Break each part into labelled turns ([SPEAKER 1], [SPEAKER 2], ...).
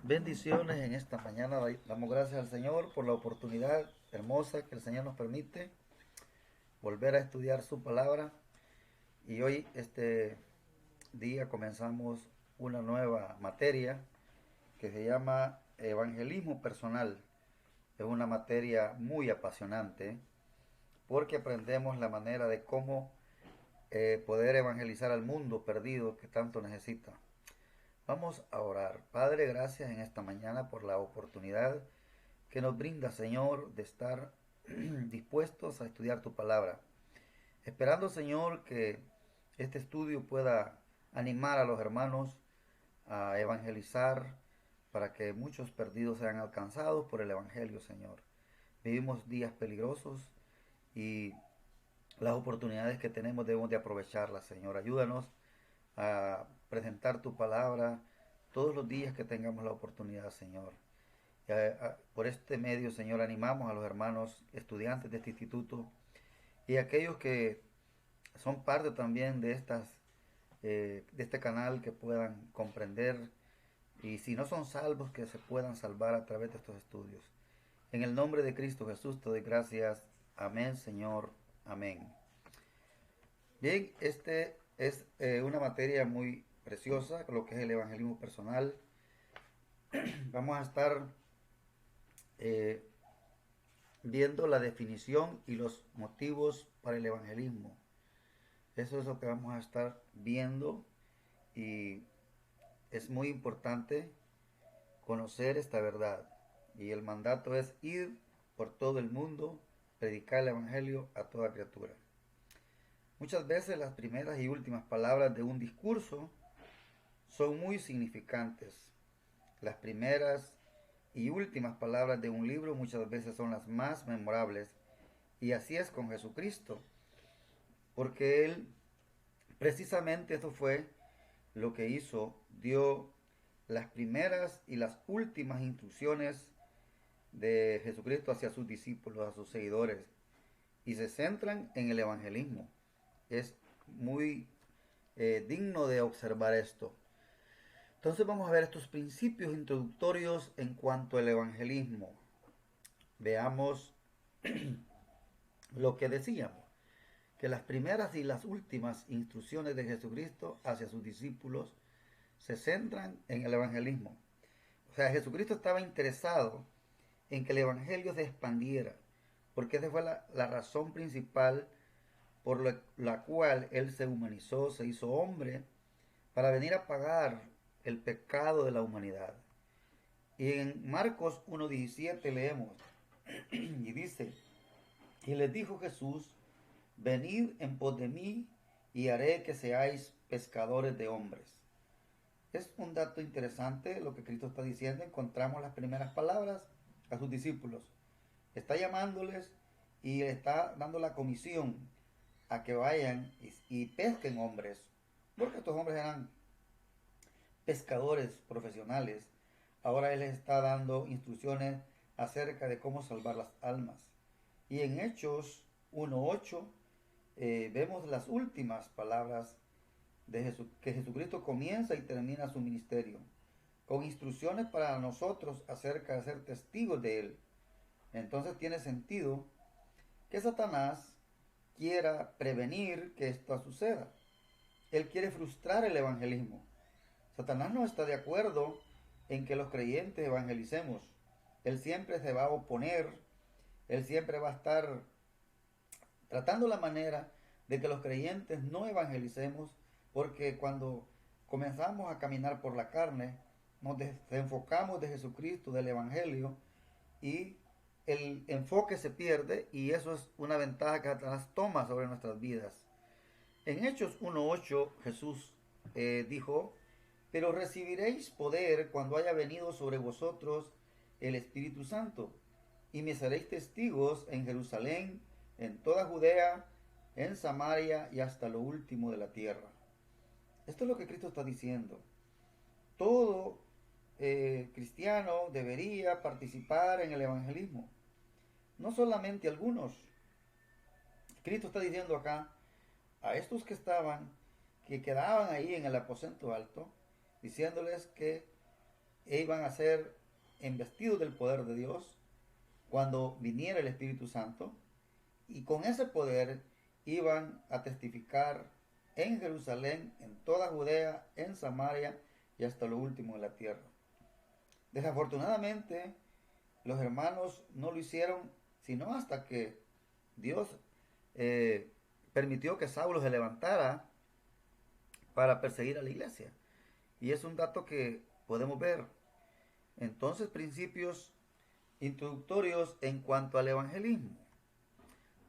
[SPEAKER 1] Bendiciones en esta mañana. Damos gracias al Señor por la oportunidad hermosa que el Señor nos permite volver a estudiar su palabra. Y hoy, este día, comenzamos una nueva materia que se llama evangelismo personal. Es una materia muy apasionante porque aprendemos la manera de cómo poder evangelizar al mundo perdido que tanto necesita. Vamos a orar. Padre, gracias en esta mañana por la oportunidad que nos brinda, Señor, de estar dispuestos a estudiar tu palabra. Esperando, Señor, que este estudio pueda animar a los hermanos a evangelizar para que muchos perdidos sean alcanzados por el Evangelio, Señor. Vivimos días peligrosos y las oportunidades que tenemos debemos de aprovecharlas, Señor. Ayúdanos a presentar tu palabra todos los días que tengamos la oportunidad, Señor. Por este medio, Señor, animamos a los hermanos estudiantes de este instituto y aquellos que son parte también de este canal que puedan comprender y si no son salvos que se puedan salvar a través de estos estudios. En el nombre de Cristo Jesús te doy gracias. Amén, Señor. Amén. Bien, este es una materia muy preciosa, lo que es el evangelismo personal. Vamos a estar eh, viendo la definición y los motivos para el evangelismo. Eso es lo que vamos a estar viendo y es muy importante conocer esta verdad. Y el mandato es ir por todo el mundo, predicar el evangelio a toda criatura. Muchas veces las primeras y últimas palabras de un discurso son muy significantes. Las primeras y últimas palabras de un libro muchas veces son las más memorables. Y así es con Jesucristo, porque Él precisamente eso fue lo que hizo, dio las primeras y las últimas instrucciones de Jesucristo hacia sus discípulos, a sus seguidores, y se centran en el evangelismo. Es muy digno de observar esto. Entonces vamos a ver estos principios introductorios en cuanto al evangelismo. Veamos lo que decíamos, que las primeras y las últimas instrucciones de Jesucristo hacia sus discípulos se centran en el evangelismo. O sea, Jesucristo estaba interesado en que el evangelio se expandiera, porque esa fue la razón principal por la cual Él se humanizó, se hizo hombre, para venir a pagar el pecado de la humanidad. Y en Marcos 1:17 leemos, y dice, y les dijo Jesús, venid en pos de mí, y haré que seáis pescadores de hombres. Es un dato interesante lo que Cristo está diciendo. Encontramos las primeras palabras a sus discípulos. Está llamándoles y está dando la comisión a que vayan y pesquen hombres. Porque estos hombres eran pescadores profesionales. Ahora Él les está dando instrucciones acerca de cómo salvar las almas. Y en Hechos 1:8 vemos las últimas palabras de que Jesucristo comienza y termina su ministerio, con instrucciones para nosotros acerca de ser testigos de Él. Entonces tiene sentido que Satanás quiera prevenir que esto suceda. Él quiere frustrar el evangelismo. Satanás no está de acuerdo en que los creyentes evangelicemos. Él siempre se va a oponer, él siempre va a estar tratando la manera de que los creyentes no evangelicemos, porque cuando comenzamos a caminar por la carne, nos desenfocamos de Jesucristo, del Evangelio, y el enfoque se pierde, y eso es una ventaja que Satanás toma sobre nuestras vidas. En Hechos 1:8 Jesús dijo, pero recibiréis poder cuando haya venido sobre vosotros el Espíritu Santo, y me seréis testigos en Jerusalén, en toda Judea, en Samaria y hasta lo último de la tierra. Esto es lo que Cristo está diciendo. Todo cristiano debería participar en el evangelismo. No solamente algunos. Cristo está diciendo acá a estos que estaban que quedaban ahí en el aposento alto, diciéndoles que iban a ser investidos del poder de Dios cuando viniera el Espíritu Santo, y con ese poder iban a testificar en Jerusalén, en toda Judea, en Samaria y hasta lo último de la tierra. Desafortunadamente, los hermanos no lo hicieron sino hasta que Dios permitió que Saulo se levantara para perseguir a la iglesia. Y es un dato que podemos ver. Entonces, principios introductorios en cuanto al evangelismo.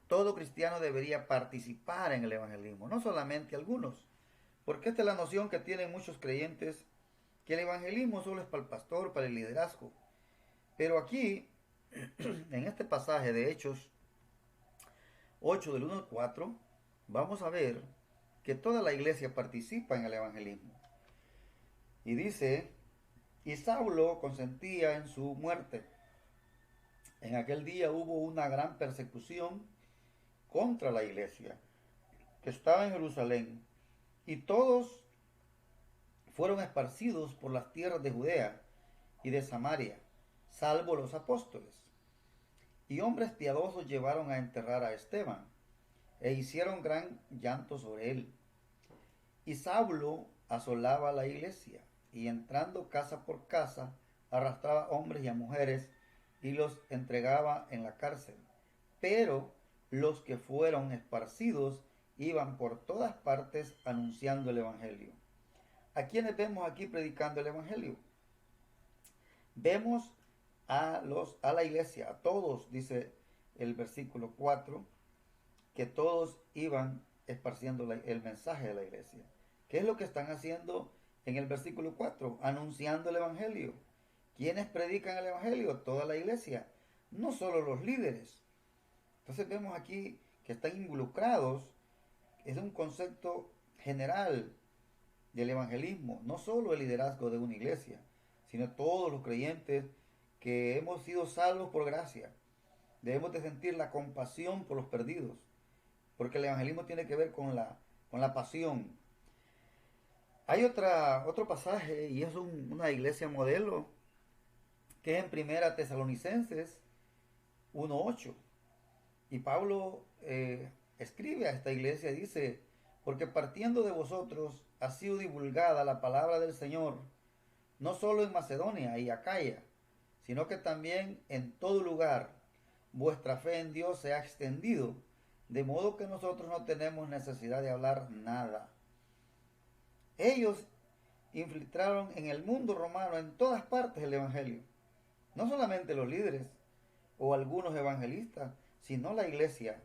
[SPEAKER 1] Todo cristiano debería participar en el evangelismo, no solamente algunos, porque esta es la noción que tienen muchos creyentes, que el evangelismo solo es para el pastor, para el liderazgo. Pero aquí, en este pasaje de Hechos 8 del 1 al 4, vamos a ver que toda la iglesia participa en el evangelismo. Y dice, y Saulo consentía en su muerte. En aquel día hubo una gran persecución contra la iglesia que estaba en Jerusalén, y todos fueron esparcidos por las tierras de Judea y de Samaria, salvo los apóstoles. Y hombres piadosos llevaron a enterrar a Esteban, e hicieron gran llanto sobre él. Y Saulo asolaba la iglesia, y entrando casa por casa, arrastraba hombres y a mujeres, y los entregaba en la cárcel. Pero los que fueron esparcidos iban por todas partes anunciando el evangelio. ¿A quiénes vemos aquí predicando el evangelio? Vemos a la iglesia, a todos, dice el versículo 4, que todos iban esparciendo el mensaje de la iglesia. ¿Qué es lo que están haciendo en el versículo 4? Anunciando el evangelio. ¿Quiénes predican el evangelio? Toda la iglesia, no solo los líderes. Entonces vemos aquí que están involucrados, es un concepto general del evangelismo, no solo el liderazgo de una iglesia, sino todos los creyentes que hemos sido salvos por gracia. Debemos de sentir la compasión por los perdidos, porque el evangelismo tiene que ver con la pasión. Hay otro pasaje, y es una iglesia modelo, que es en Primera Tesalonicenses 1:8. Y Pablo escribe a esta iglesia, dice, porque partiendo de vosotros ha sido divulgada la palabra del Señor, no solo en Macedonia y Acaya, sino que también en todo lugar vuestra fe en Dios se ha extendido, de modo que nosotros no tenemos necesidad de hablar nada. Ellos infiltraron en el mundo romano en todas partes el evangelio, no solamente los líderes o algunos evangelistas, sino la iglesia.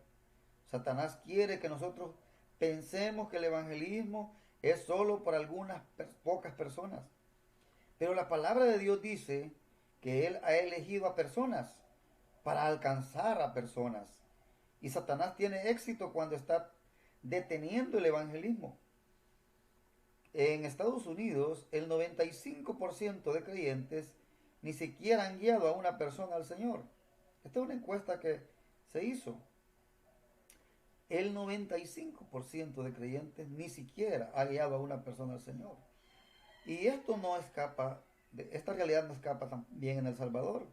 [SPEAKER 1] Satanás quiere que nosotros pensemos que el evangelismo es solo para algunas pocas personas. Pero la palabra de Dios dice que Él ha elegido a personas para alcanzar a personas. Y Satanás tiene éxito cuando está deteniendo el evangelismo. En Estados Unidos, el 95% de creyentes ni siquiera han guiado a una persona al Señor. Esta es una encuesta que se hizo. El 95% de creyentes ni siquiera ha guiado a una persona al Señor. Y esto no escapa, esta realidad no escapa también en El Salvador.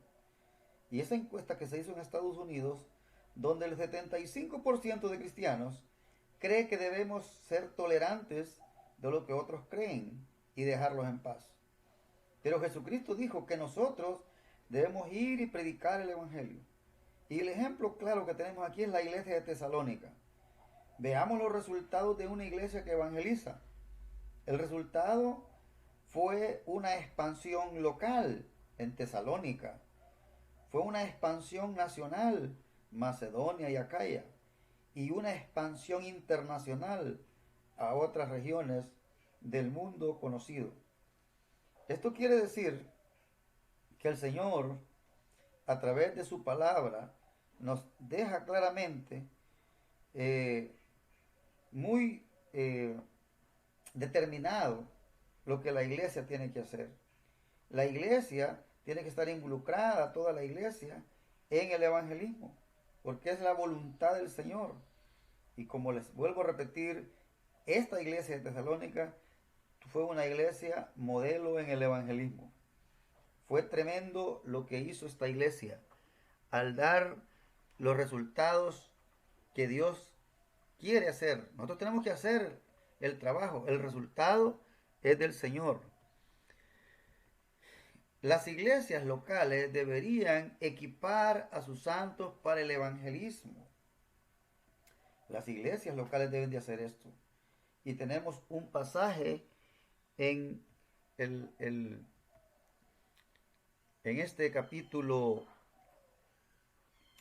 [SPEAKER 1] Y esa encuesta que se hizo en Estados Unidos, donde el 75% de cristianos cree que debemos ser tolerantes de lo que otros creen y dejarlos en paz. Pero Jesucristo dijo que nosotros debemos ir y predicar el evangelio. Y el ejemplo claro que tenemos aquí es la iglesia de Tesalónica. Veamos los resultados de una iglesia que evangeliza. El resultado fue una expansión local en Tesalónica. Fue una expansión nacional, Macedonia y Acaya. Y una expansión internacional a otras regiones del mundo conocido. Esto quiere decir que el Señor, a través de su palabra, nos deja claramente muy determinado lo que la iglesia tiene que hacer. La iglesia tiene que estar involucrada, toda la iglesia, en el evangelismo, porque es la voluntad del Señor. Y como les vuelvo a repetir, esta iglesia de Tesalónica fue una iglesia modelo en el evangelismo. Fue tremendo lo que hizo esta iglesia al dar los resultados que Dios quiere hacer. Nosotros tenemos que hacer el trabajo, el resultado es del Señor. Las iglesias locales deberían equipar a sus santos para el evangelismo. Las iglesias locales deben de hacer esto. Y tenemos un pasaje en, en este capítulo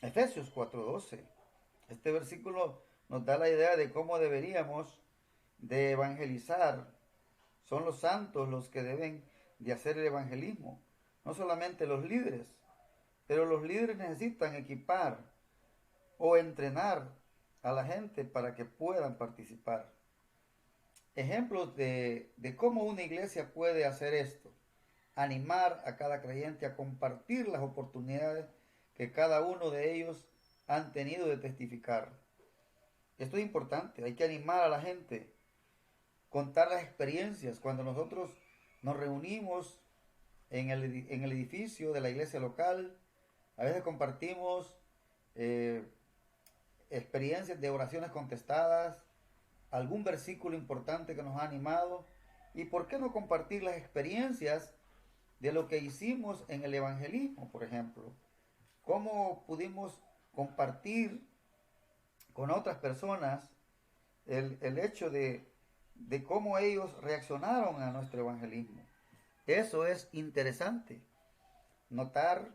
[SPEAKER 1] Efesios 4:12. Este versículo nos da la idea de cómo deberíamos de evangelizar. Son los santos los que deben de hacer el evangelismo, no solamente los líderes, pero los líderes necesitan equipar o entrenar a la gente para que puedan participar. Ejemplos de cómo una iglesia puede hacer esto: animar a cada creyente a compartir las oportunidades que cada uno de ellos han tenido de testificar. Esto es importante, hay que animar a la gente, contar las experiencias. Cuando nosotros nos reunimos en el edificio de la iglesia local, a veces compartimos experiencias de oraciones contestadas, algún versículo importante que nos ha animado. ¿Y por qué no compartir las experiencias de lo que hicimos en el evangelismo, por ejemplo? ¿Cómo pudimos compartir con otras personas el hecho de cómo ellos reaccionaron a nuestro evangelismo? Eso es interesante, notar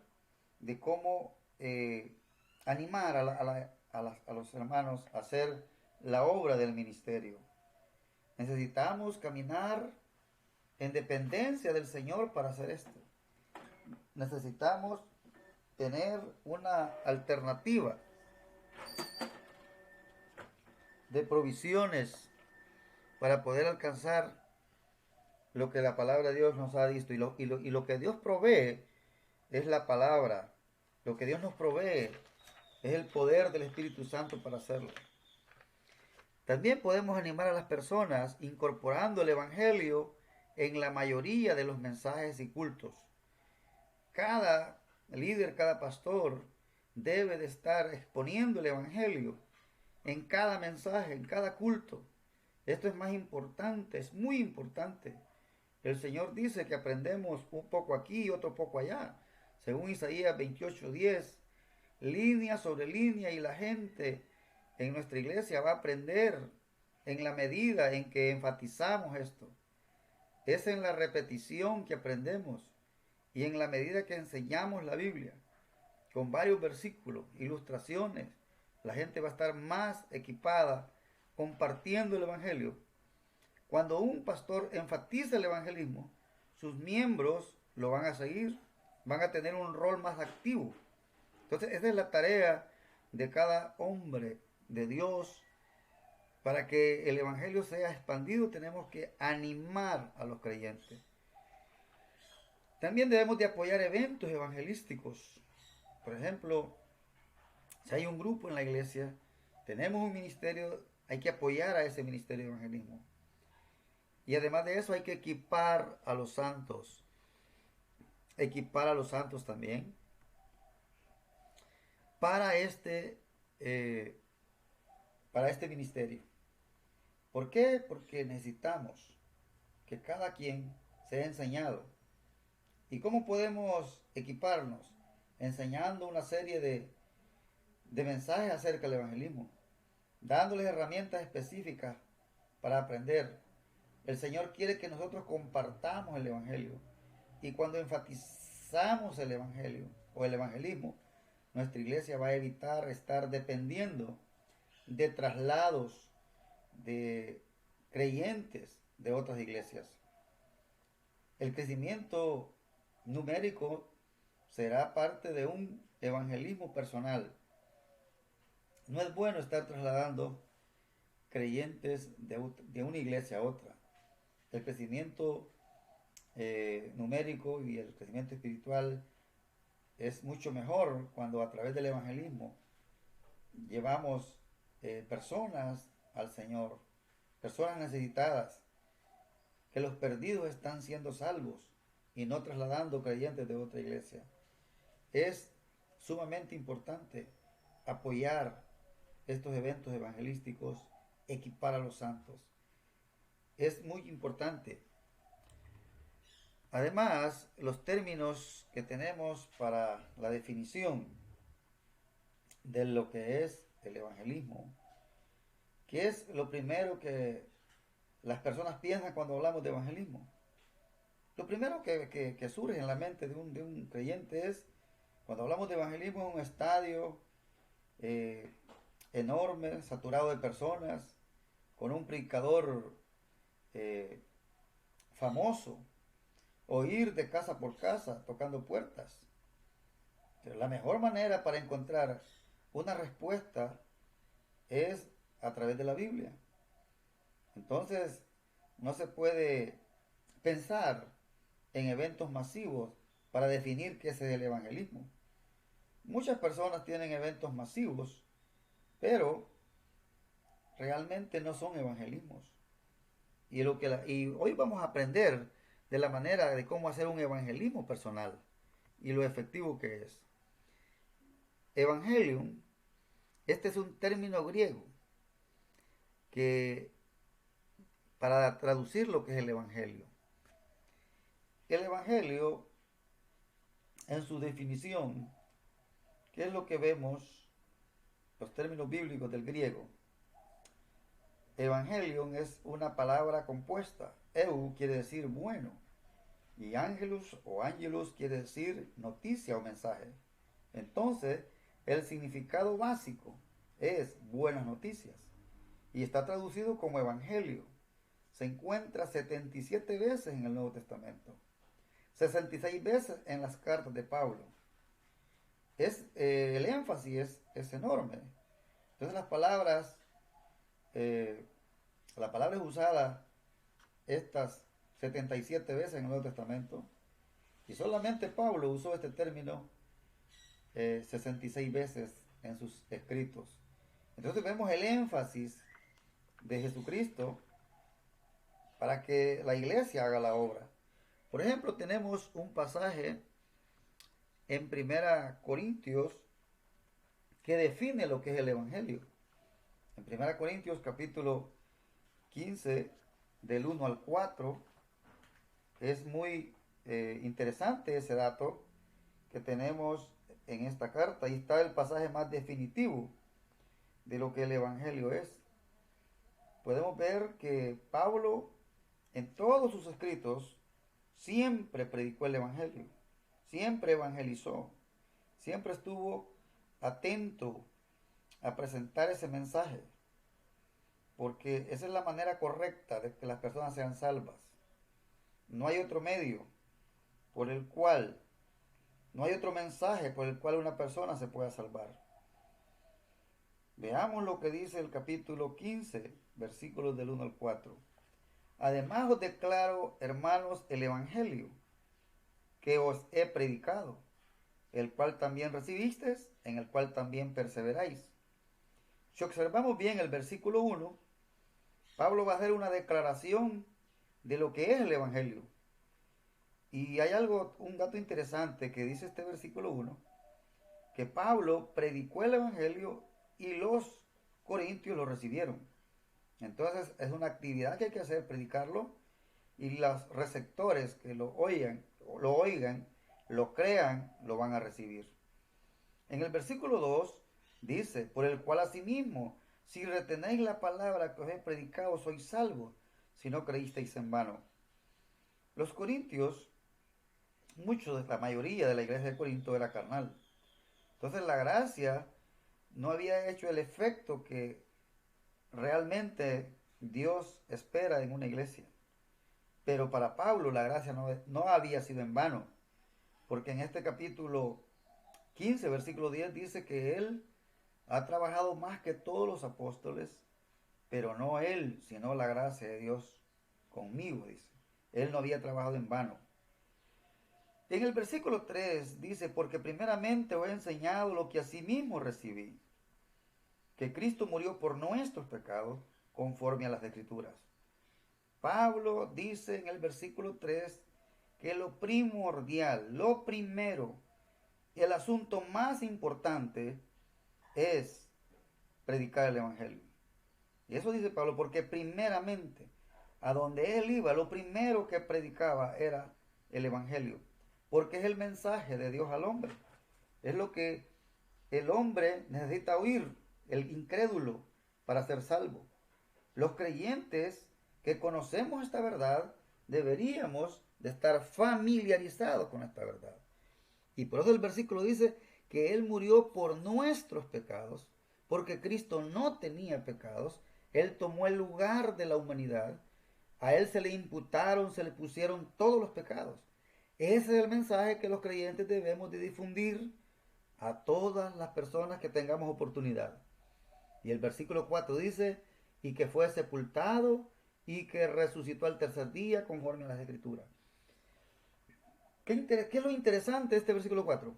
[SPEAKER 1] de cómo animar a los hermanos a hacer la obra del ministerio. Necesitamos caminar en dependencia del Señor para hacer esto. Necesitamos tener una alternativa de provisiones para poder alcanzar lo que la palabra de Dios nos ha dicho. Y lo que Dios provee es la palabra. Lo que Dios nos provee es el poder del Espíritu Santo para hacerlo. También podemos animar a las personas incorporando el Evangelio en la mayoría de los mensajes y cultos. Cada líder, cada pastor debe de estar exponiendo el Evangelio en cada mensaje, en cada culto. Esto es más importante, es muy importante. El Señor dice que aprendemos un poco aquí y otro poco allá. Según Isaías 28:10, línea sobre línea, y la gente en nuestra iglesia va a aprender en la medida en que enfatizamos esto. Es en la repetición que aprendemos y en la medida que enseñamos la Biblia con varios versículos, ilustraciones. La gente va a estar más equipada compartiendo el Evangelio. Cuando un pastor enfatiza el evangelismo, sus miembros lo van a seguir, van a tener un rol más activo. Entonces, esa es la tarea de cada hombre de Dios. Para que el evangelio sea expandido, tenemos que animar a los creyentes. También debemos de apoyar eventos evangelísticos. Por ejemplo, si hay un grupo en la iglesia, tenemos un ministerio, hay que apoyar a ese ministerio de evangelismo. Y además de eso hay que equipar a los santos. Equipar a los santos también para este ministerio. ¿Por qué? Porque necesitamos que cada quien sea enseñado. ¿Y cómo podemos equiparnos? Enseñando una serie de mensajes acerca del evangelismo, dándoles herramientas específicas para aprender. El Señor quiere que nosotros compartamos el evangelio. Y cuando enfatizamos el evangelio o el evangelismo, nuestra iglesia va a evitar estar dependiendo de traslados de creyentes de otras iglesias. El crecimiento numérico será parte de un evangelismo personal. No es bueno estar trasladando creyentes de una iglesia a otra. El crecimiento numérico y el crecimiento espiritual es mucho mejor cuando a través del evangelismo llevamos personas al Señor. personas necesitadas, que los perdidos están siendo salvos y no trasladando creyentes de otra iglesia. Es sumamente importante apoyar estos eventos evangelísticos, equipar a los santos. Es muy importante. Además, los términos que tenemos para la definición de lo que es el evangelismo, que es lo primero que las personas piensan cuando hablamos de evangelismo. Lo primero que surge en la mente de un creyente es, cuando hablamos de evangelismo, un estadio enorme, saturado de personas, con un predicador famoso, o ir de casa por casa tocando puertas. Pero la mejor manera para encontrar una respuesta es a través de la Biblia. Entonces, no se puede pensar en eventos masivos para definir qué es el evangelismo. Muchas personas tienen eventos masivos, pero realmente no son evangelismos. Y hoy vamos a aprender de la manera de cómo hacer un evangelismo personal y lo efectivo que es. Evangelium, este es un término griego que para traducir lo que es el evangelio. El evangelio, en su definición, ¿qué es lo que vemos? Los términos bíblicos del griego. Evangelion es una palabra compuesta. Eu quiere decir bueno. Y angelus o angelus quiere decir noticia o mensaje. Entonces, el significado básico es buenas noticias. Y está traducido como evangelio. Se encuentra 77 veces en el Nuevo Testamento. 66 veces en las cartas de Pablo. El énfasis es enorme. Entonces la palabra es usada estas 77 veces en el Nuevo Testamento, y solamente Pablo usó este término 66 veces en sus escritos. Entonces vemos el énfasis de Jesucristo para que la iglesia haga la obra. Por ejemplo, tenemos un pasaje en 1 Corintios que define lo que es el evangelio. En 1 Corintios capítulo 15, del 1 al 4, es muy interesante ese dato que tenemos en esta carta. Ahí está el pasaje más definitivo de lo que el evangelio es. Podemos ver que Pablo en todos sus escritos siempre predicó el evangelio, siempre evangelizó, siempre estuvo atento a presentar ese mensaje, porque esa es la manera correcta de que las personas sean salvas. No hay otro medio por el cual, no hay otro mensaje por el cual una persona se pueda salvar. Veamos lo que dice el capítulo 15, versículos del 1 al 4. Además os declaro, hermanos, el evangelio que os he predicado, el cual también recibisteis, en el cual también perseveráis. Si observamos bien el versículo 1, Pablo va a hacer una declaración de lo que es el evangelio. Y hay un dato interesante que dice este versículo 1, que Pablo predicó el evangelio y los corintios lo recibieron. Entonces es una actividad que hay que hacer, predicarlo, y los receptores que lo oigan, lo crean, lo van a recibir. En el versículo 2 dice, por el cual asimismo, si retenéis la palabra que os he predicado, sois salvos, si no creísteis en vano. Los corintios, la mayoría de la iglesia de Corinto era carnal. Entonces la gracia no había hecho el efecto que realmente Dios espera en una iglesia. Pero para Pablo la gracia no había sido en vano, porque en este capítulo 15, versículo 10 dice que él ha trabajado más que todos los apóstoles, pero no él, sino la gracia de Dios conmigo, dice. Él no había trabajado en vano. En el versículo 3 dice, porque primeramente os he enseñado lo que asimismo recibí, que Cristo murió por nuestros pecados, conforme a las Escrituras. Pablo dice en el versículo 3 que lo primordial, lo primero, el asunto más importante es predicar el Evangelio. Y eso dice Pablo porque primeramente, a donde él iba, lo primero que predicaba era el Evangelio. Porque es el mensaje de Dios al hombre. Es lo que el hombre necesita oír, el incrédulo, para ser salvo. Los creyentes que conocemos esta verdad deberíamos de estar familiarizados con esta verdad. Y por eso el versículo dice que Él murió por nuestros pecados, porque Cristo no tenía pecados. Él tomó el lugar de la humanidad. A Él se le imputaron, se le pusieron todos los pecados. Ese es el mensaje que los creyentes debemos de difundir a todas las personas que tengamos oportunidad. Y el versículo 4 dice, y que fue sepultado y que resucitó al tercer día conforme a las Escrituras. ¿Qué es lo interesante de este versículo 4?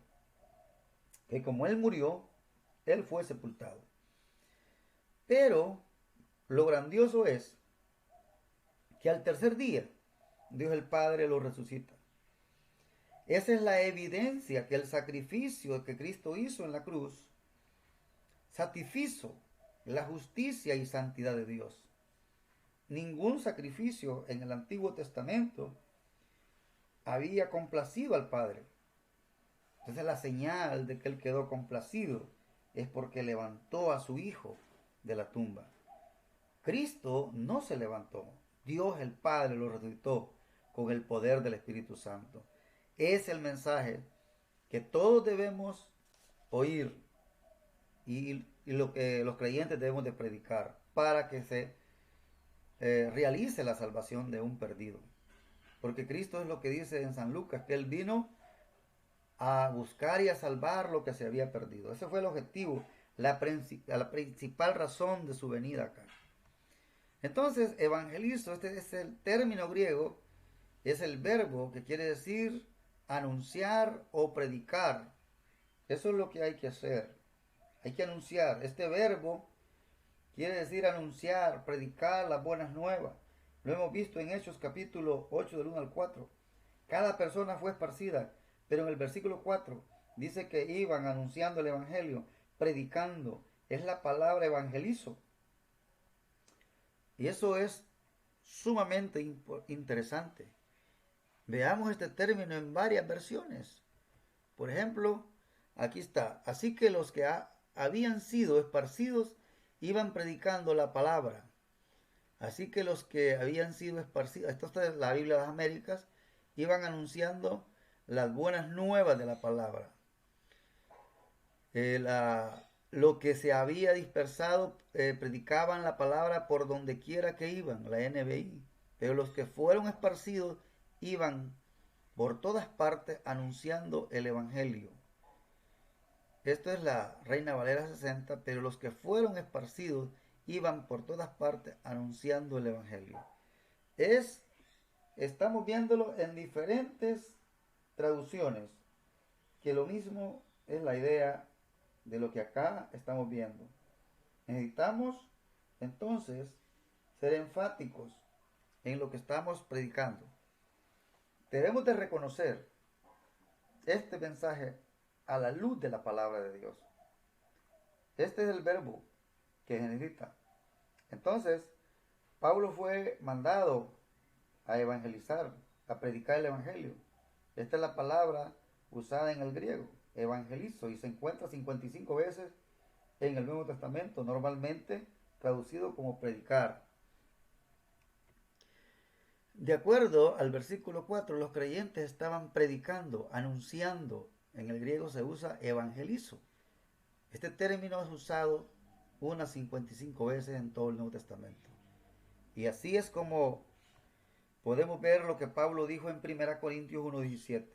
[SPEAKER 1] Que como Él murió, Él fue sepultado. Pero lo grandioso es que al tercer día Dios el Padre lo resucita. Esa es la evidencia que el sacrificio que Cristo hizo en la cruz satisfizo la justicia y santidad de Dios. Ningún sacrificio en el Antiguo Testamento había complacido al Padre. Entonces la señal de que Él quedó complacido es porque levantó a su Hijo de la tumba. Cristo no se levantó. Dios el Padre lo resucitó con el poder del Espíritu Santo. Es el mensaje que todos debemos oír y lo que los creyentes debemos de predicar para que se realice la salvación de un perdido. Porque Cristo es lo que dice en San Lucas, que Él vino a buscar y a salvar lo que se había perdido. Ese fue el objetivo, la principal razón de su venida acá. Entonces, evangelizo, este es el término griego, es el verbo que quiere decir anunciar o predicar. Eso es lo que hay que hacer. Hay que anunciar. Este verbo quiere decir anunciar, predicar las buenas nuevas. Lo hemos visto en Hechos capítulo 8 del 1 al 4. Cada persona fue esparcida, pero en el versículo 4 dice que iban anunciando el evangelio, predicando. Es la palabra evangelizo. Y eso es sumamente interesante. Veamos este término en varias versiones. Por ejemplo, aquí está. Así que los que habían sido esparcidos iban predicando la palabra. Así que los que habían sido esparcidos, esto está en la Biblia de las Américas, iban anunciando las buenas nuevas de la palabra. Lo que se había dispersado, predicaban la palabra por donde quiera que iban, la NBI. Pero los que fueron esparcidos iban por todas partes anunciando el Evangelio. Esto es la Reina Valera 60, pero los que fueron esparcidos iban por todas partes anunciando el Evangelio. Estamos viéndolo en diferentes traducciones, que lo mismo es la idea de lo que acá estamos viendo. Necesitamos entonces ser enfáticos en lo que estamos predicando. Debemos de reconocer este mensaje a la luz de la palabra de Dios. Este es el verbo que se necesita. Entonces, Pablo fue mandado a evangelizar, a predicar el evangelio. Esta es la palabra usada en el griego, evangelizo, y se encuentra 55 veces en el Nuevo Testamento, normalmente traducido como predicar. De acuerdo al versículo 4, los creyentes estaban predicando, anunciando. En el griego se usa evangelizo. Este término es usado unas 55 veces en todo el Nuevo Testamento. Y así es como podemos ver lo que Pablo dijo en 1 Corintios 1:17.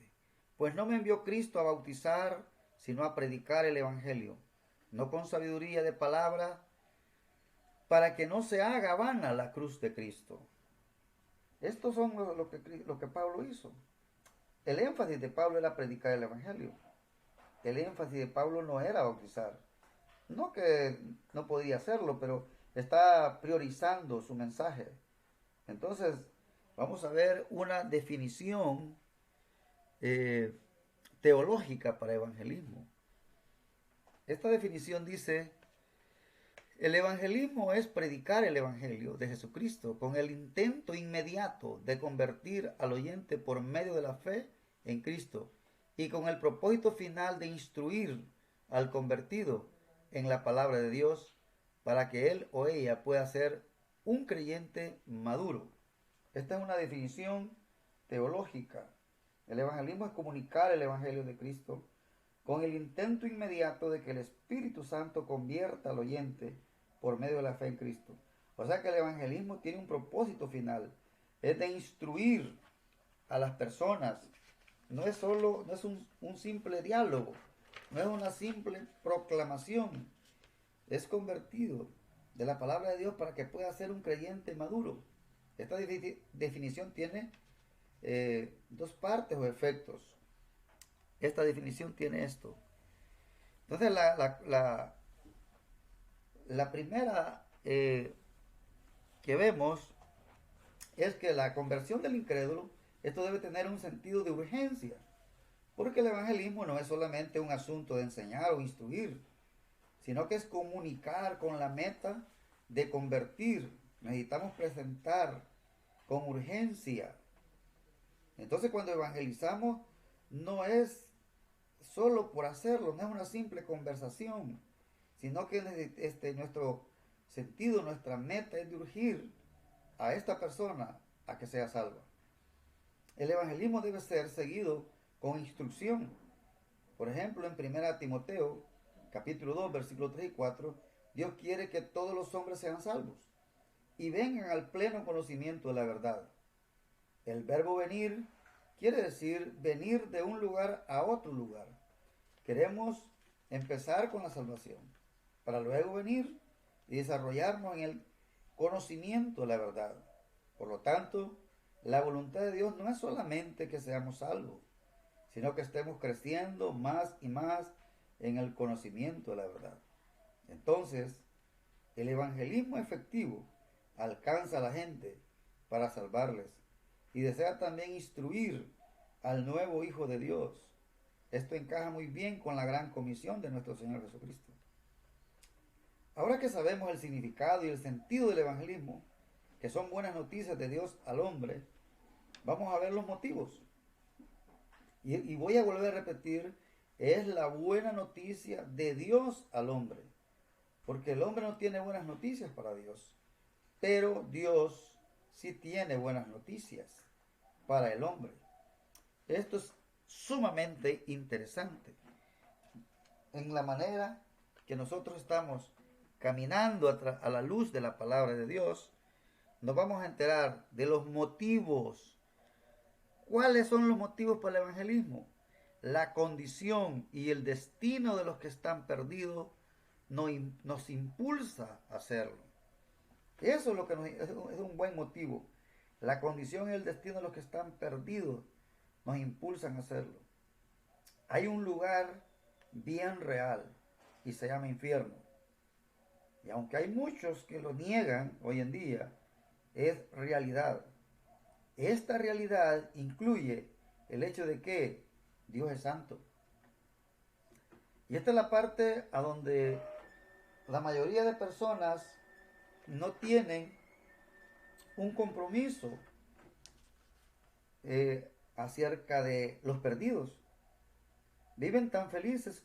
[SPEAKER 1] Pues no me envió Cristo a bautizar, sino a predicar el evangelio, no con sabiduría de palabra, para que no se haga vana la cruz de Cristo. Estos son lo que Pablo hizo. El énfasis de Pablo era predicar el evangelio. El énfasis de Pablo no era bautizar. No que no podía hacerlo, pero está priorizando su mensaje. Entonces, vamos a ver una definición eh, teológica para evangelismo. Esta definición dice: el evangelismo es predicar el evangelio de Jesucristo con el intento inmediato de convertir al oyente por medio de la fe en Cristo y con el propósito final de instruir al convertido en la palabra de Dios para que él o ella pueda ser un creyente maduro. Esta es una definición teológica. El evangelismo es comunicar el evangelio de Cristo con el intento inmediato de que el Espíritu Santo convierta al oyente por medio de la fe en Cristo. O sea que el evangelismo tiene un propósito final, es de instruir a las personas. No es un simple diálogo, no es una simple proclamación, es convertido de la palabra de Dios para que pueda ser un creyente maduro. Esta definición tiene dos partes o efectos. Esta definición tiene esto. Entonces la primera que vemos es que la conversión del incrédulo, esto debe tener un sentido de urgencia, porque el evangelismo no es solamente un asunto de enseñar o instruir, sino que es comunicar con la meta de convertir. Necesitamos presentar con urgencia. Entonces, cuando evangelizamos, no es solo por hacerlo, no es una simple conversación, sino que nuestro sentido, nuestra meta es de urgir a esta persona a que sea salva. El evangelismo debe ser seguido con instrucción. Por ejemplo, en 1 Timoteo, capítulo 2, versículos 3 y 4, Dios quiere que todos los hombres sean salvos y vengan al pleno conocimiento de la verdad. El verbo venir quiere decir venir de un lugar a otro lugar. Queremos empezar con la salvación, para luego venir y desarrollarnos en el conocimiento de la verdad. Por lo tanto, la voluntad de Dios no es solamente que seamos salvos, sino que estemos creciendo más y más en el conocimiento de la verdad. Entonces, el evangelismo efectivo alcanza a la gente para salvarles y desea también instruir al nuevo Hijo de Dios. Esto encaja muy bien con la gran comisión de nuestro Señor Jesucristo. Ahora que sabemos el significado y el sentido del evangelismo, que son buenas noticias de Dios al hombre, vamos a ver los motivos. Y voy a volver a repetir, es la buena noticia de Dios al hombre. Porque el hombre no tiene buenas noticias para Dios, pero Dios sí tiene buenas noticias para el hombre. Esto es sumamente interesante en la manera que nosotros estamos caminando a la luz de la palabra de Dios. Nos vamos a enterar de los motivos. ¿Cuáles son los motivos para el evangelismo? La condición y el destino de los que están perdidos nos impulsa a hacerlo. Eso es lo que es un buen motivo. La condición y el destino de los que están perdidos nos impulsan a hacerlo. Hay un lugar bien real y se llama infierno. Y aunque hay muchos que lo niegan hoy en día, es realidad. Esta realidad incluye el hecho de que Dios es santo. Y esta es la parte a donde la mayoría de personas no tienen un compromiso acerca de los perdidos. Viven tan felices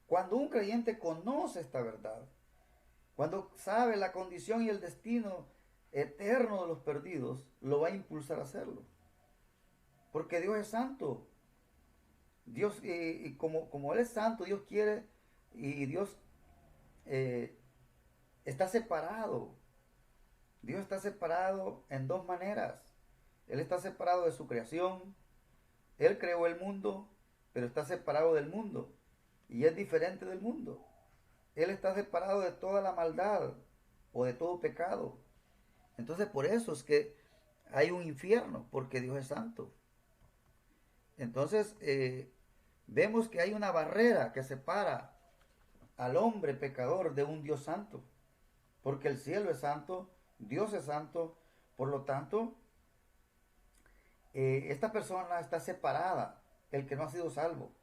[SPEAKER 1] cuando un creyente conoce esta verdad, cuando sabe la condición y el destino eterno de los perdidos, lo va a impulsar a hacerlo. Porque Dios es santo. Dios, y como Él es santo, Dios quiere, y Dios está separado. Dios está separado en dos maneras. Él está separado de su creación. Él creó el mundo, pero está separado del mundo. Y es diferente del mundo. Él está separado de toda la maldad o de todo pecado. Entonces por eso es que hay un infierno, porque Dios es santo. Entonces vemos que hay una barrera que separa al hombre pecador de un Dios santo. porque el cielo es santo, Dios es santo, por lo tanto, esta persona está separada, el que no ha sido salvo,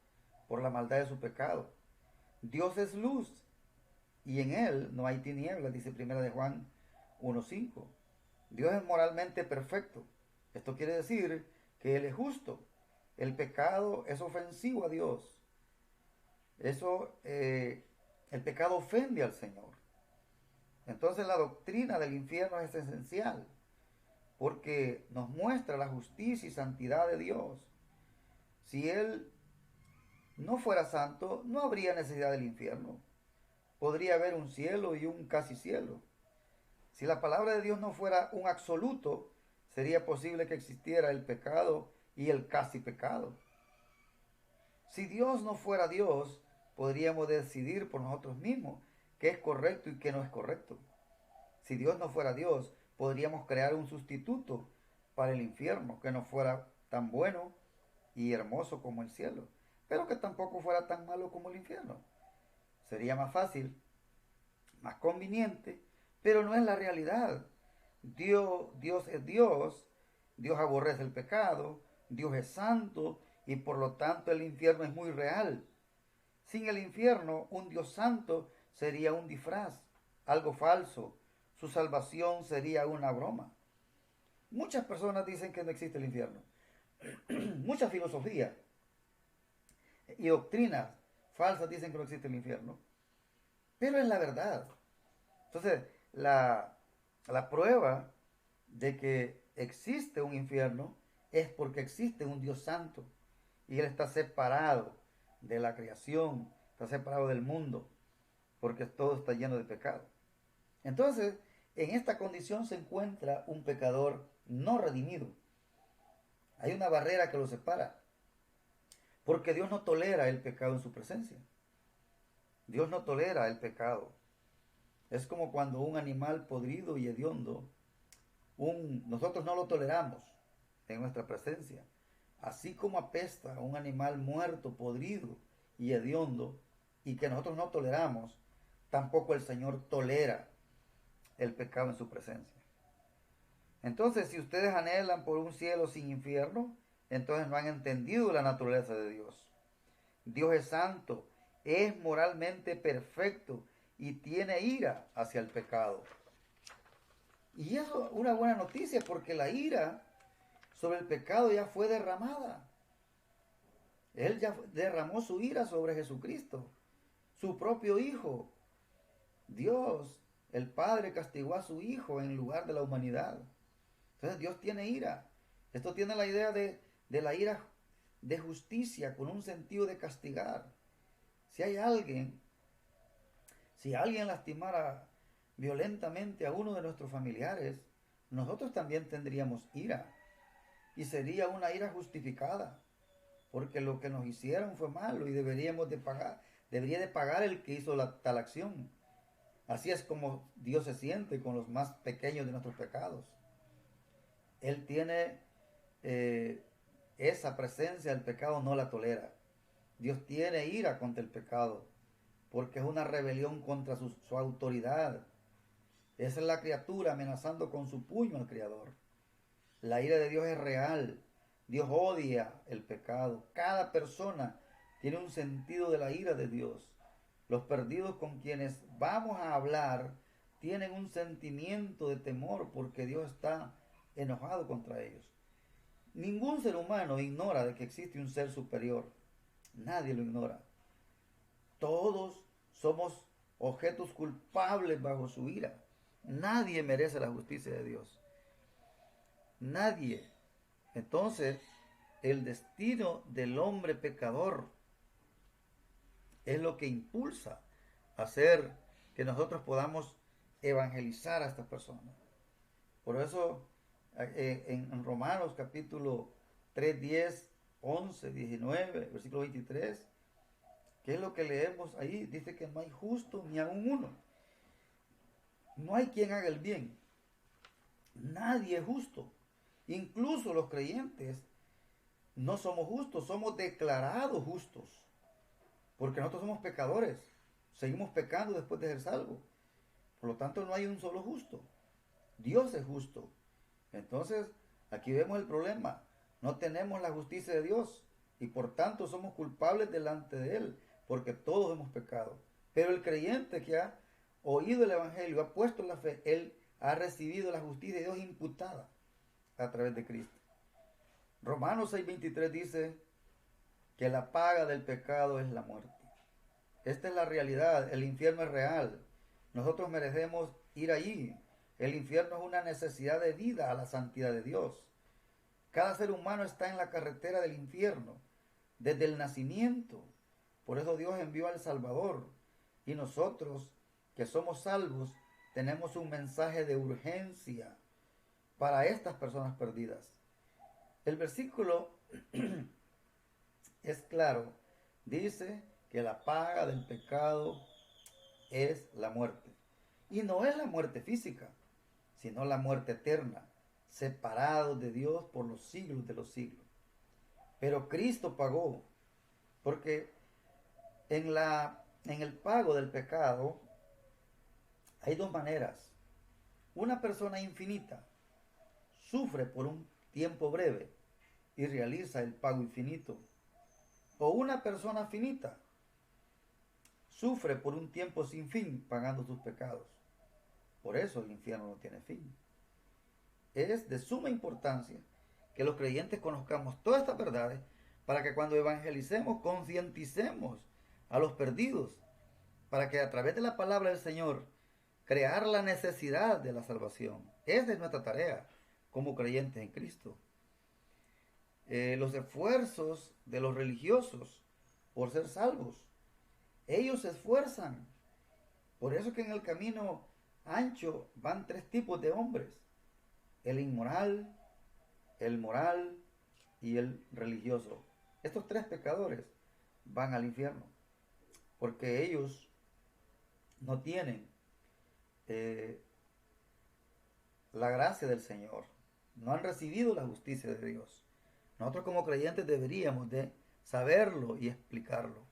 [SPEAKER 1] por la maldad de su pecado. Dios es luz y en él no hay tinieblas, dice 1 de Juan 1:5. Dios es moralmente perfecto. Esto quiere decir que Él es justo. El pecado es ofensivo a Dios. El pecado ofende al Señor. Entonces la doctrina del infierno es esencial porque nos muestra la justicia y santidad de Dios. Si Él no fuera santo, no habría necesidad del infierno. Podría haber un cielo y un casi cielo. Si la palabra de Dios no fuera un absoluto, sería posible que existiera el pecado y el casi pecado. Si Dios no fuera Dios, podríamos decidir por nosotros mismos qué es correcto y qué no es correcto. Si Dios no fuera Dios, podríamos crear un sustituto para el infierno que no fuera tan bueno y hermoso como el cielo, pero que tampoco fuera tan malo como el infierno. Sería más fácil, más conveniente, pero no es la realidad. Dios es Dios, Dios aborrece el pecado, Dios es santo y por lo tanto el infierno es muy real. Sin el infierno, un Dios santo sería un disfraz, algo falso. Su salvación sería una broma. Muchas personas dicen que no existe el infierno. Muchas filosofías y doctrinas falsas dicen que no existe el infierno. Pero es la verdad. Entonces, la prueba de que existe un infierno es porque existe un Dios santo y Él está separado de la creación, está separado del mundo, porque todo está lleno de pecado. Entonces, en esta condición se encuentra un pecador no redimido. Hay una barrera que lo separa, porque Dios no tolera el pecado en su presencia. Dios no tolera el pecado. Es como cuando un animal podrido y hediondo, nosotros no lo toleramos en nuestra presencia. Así como apesta un animal muerto, podrido y hediondo, y que nosotros no toleramos, tampoco el Señor tolera el pecado en su presencia. Entonces, si ustedes anhelan por un cielo sin infierno, entonces no han entendido la naturaleza de Dios. Dios es santo, es moralmente perfecto y tiene ira hacia el pecado. Y eso es una buena noticia porque la ira sobre el pecado ya fue derramada. Él ya derramó su ira sobre Jesucristo, su propio Hijo. Dios, el Padre, castigó a su Hijo en lugar de la humanidad. Entonces Dios tiene ira. Esto tiene la idea de la ira de justicia con un sentido de castigar. Si alguien lastimara violentamente a uno de nuestros familiares, nosotros también tendríamos ira. Y sería una ira justificada, porque lo que nos hicieron fue malo y debería de pagar el que hizo tal acción. Así es como Dios se siente con los más pequeños de nuestros pecados. Él tiene esa presencia, el pecado no la tolera. Dios tiene ira contra el pecado, porque es una rebelión contra su autoridad. Esa es la criatura amenazando con su puño al Creador. La ira de Dios es real. Dios odia el pecado. Cada persona tiene un sentido de la ira de Dios. Los perdidos con quienes vamos a hablar tienen un sentimiento de temor porque Dios está enojado contra ellos. Ningún ser humano ignora de que existe un ser superior. Nadie lo ignora. Todos somos objetos culpables bajo su ira. Nadie merece la justicia de Dios. Nadie. Entonces, el destino del hombre pecador es lo que impulsa a hacer que nosotros podamos evangelizar a estas personas. Por eso, en Romanos capítulo 3, 10, 11, 19, versículo 23, ¿qué es lo que leemos ahí? Dice que no hay justo ni aún uno. No hay quien haga el bien. Nadie es justo. Incluso los creyentes no somos justos, somos declarados justos. Porque nosotros somos pecadores. Seguimos pecando después de ser salvos. Por lo tanto, no hay un solo justo. Dios es justo. Entonces, aquí vemos el problema. No tenemos la justicia de Dios y por tanto somos culpables delante de Él, porque todos hemos pecado. Pero el creyente que ha oído el Evangelio, ha puesto la fe, él ha recibido la justicia de Dios imputada a través de Cristo. Romanos 6:23 dice que la paga del pecado es la muerte. Esta es la realidad, el infierno es real. Nosotros merecemos ir allí. El infierno es una necesidad de vida a la santidad de Dios. Cada ser humano está en la carretera del infierno desde el nacimiento. Por eso Dios envió al Salvador. Y nosotros, que somos salvos, tenemos un mensaje de urgencia para estas personas perdidas. El versículo es claro. Dice que la paga del pecado es la muerte. Y no es la muerte física, sino la muerte eterna, separados de Dios por los siglos de los siglos. Pero Cristo pagó, porque en el pago del pecado hay dos maneras. Una persona infinita sufre por un tiempo breve y realiza el pago infinito. O una persona finita sufre por un tiempo sin fin pagando sus pecados. Por eso el infierno no tiene fin. Es de suma importancia que los creyentes conozcamos todas estas verdades para que cuando evangelicemos concienticemos a los perdidos, para que a través de la palabra del Señor crear la necesidad de la salvación. Esa es nuestra tarea como creyentes en Cristo. Los esfuerzos de los religiosos por ser salvos, ellos se esfuerzan. Por eso que en el camino ancho van tres tipos de hombres: el inmoral, el moral y el religioso. Estos tres pecadores van al infierno porque ellos no tienen la gracia del Señor, no han recibido la justicia de Dios. Nosotros como creyentes deberíamos de saberlo y explicarlo.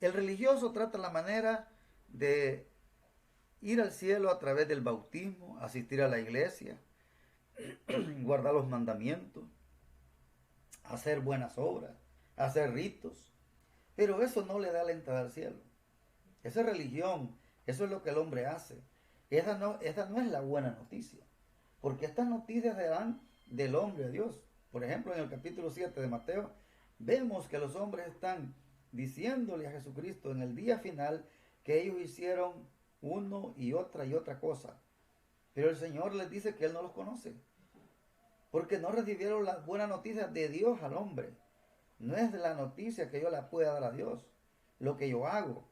[SPEAKER 1] El religioso trata la manera de ir al cielo a través del bautismo, asistir a la iglesia, guardar los mandamientos, hacer buenas obras, hacer ritos. Pero eso no le da la entrada al cielo. Esa es religión, eso es lo que el hombre hace. Esa no es la buena noticia, porque estas noticias se dan del hombre a Dios. Por ejemplo, en el capítulo 7 de Mateo, vemos que los hombres están diciéndole a Jesucristo en el día final que ellos hicieron uno y otra cosa. Pero el Señor les dice que Él no los conoce, porque no recibieron las buenas noticias de Dios al hombre. No es la noticia que yo la pueda dar a Dios, lo que yo hago.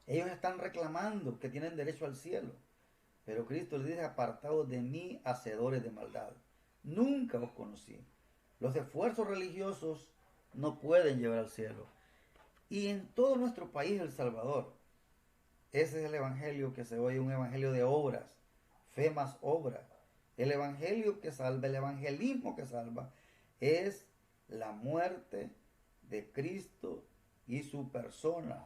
[SPEAKER 1] Ellos están reclamando que tienen derecho al cielo, pero Cristo les dice: apartados de mí, hacedores de maldad. Nunca os conocí. Los esfuerzos religiosos no pueden llevar al cielo. Y en todo nuestro país, El Salvador, ese es el evangelio que se oye, un evangelio de obras, fe más obra. El evangelio que salva, el evangelismo que salva, es la muerte de Cristo y su persona.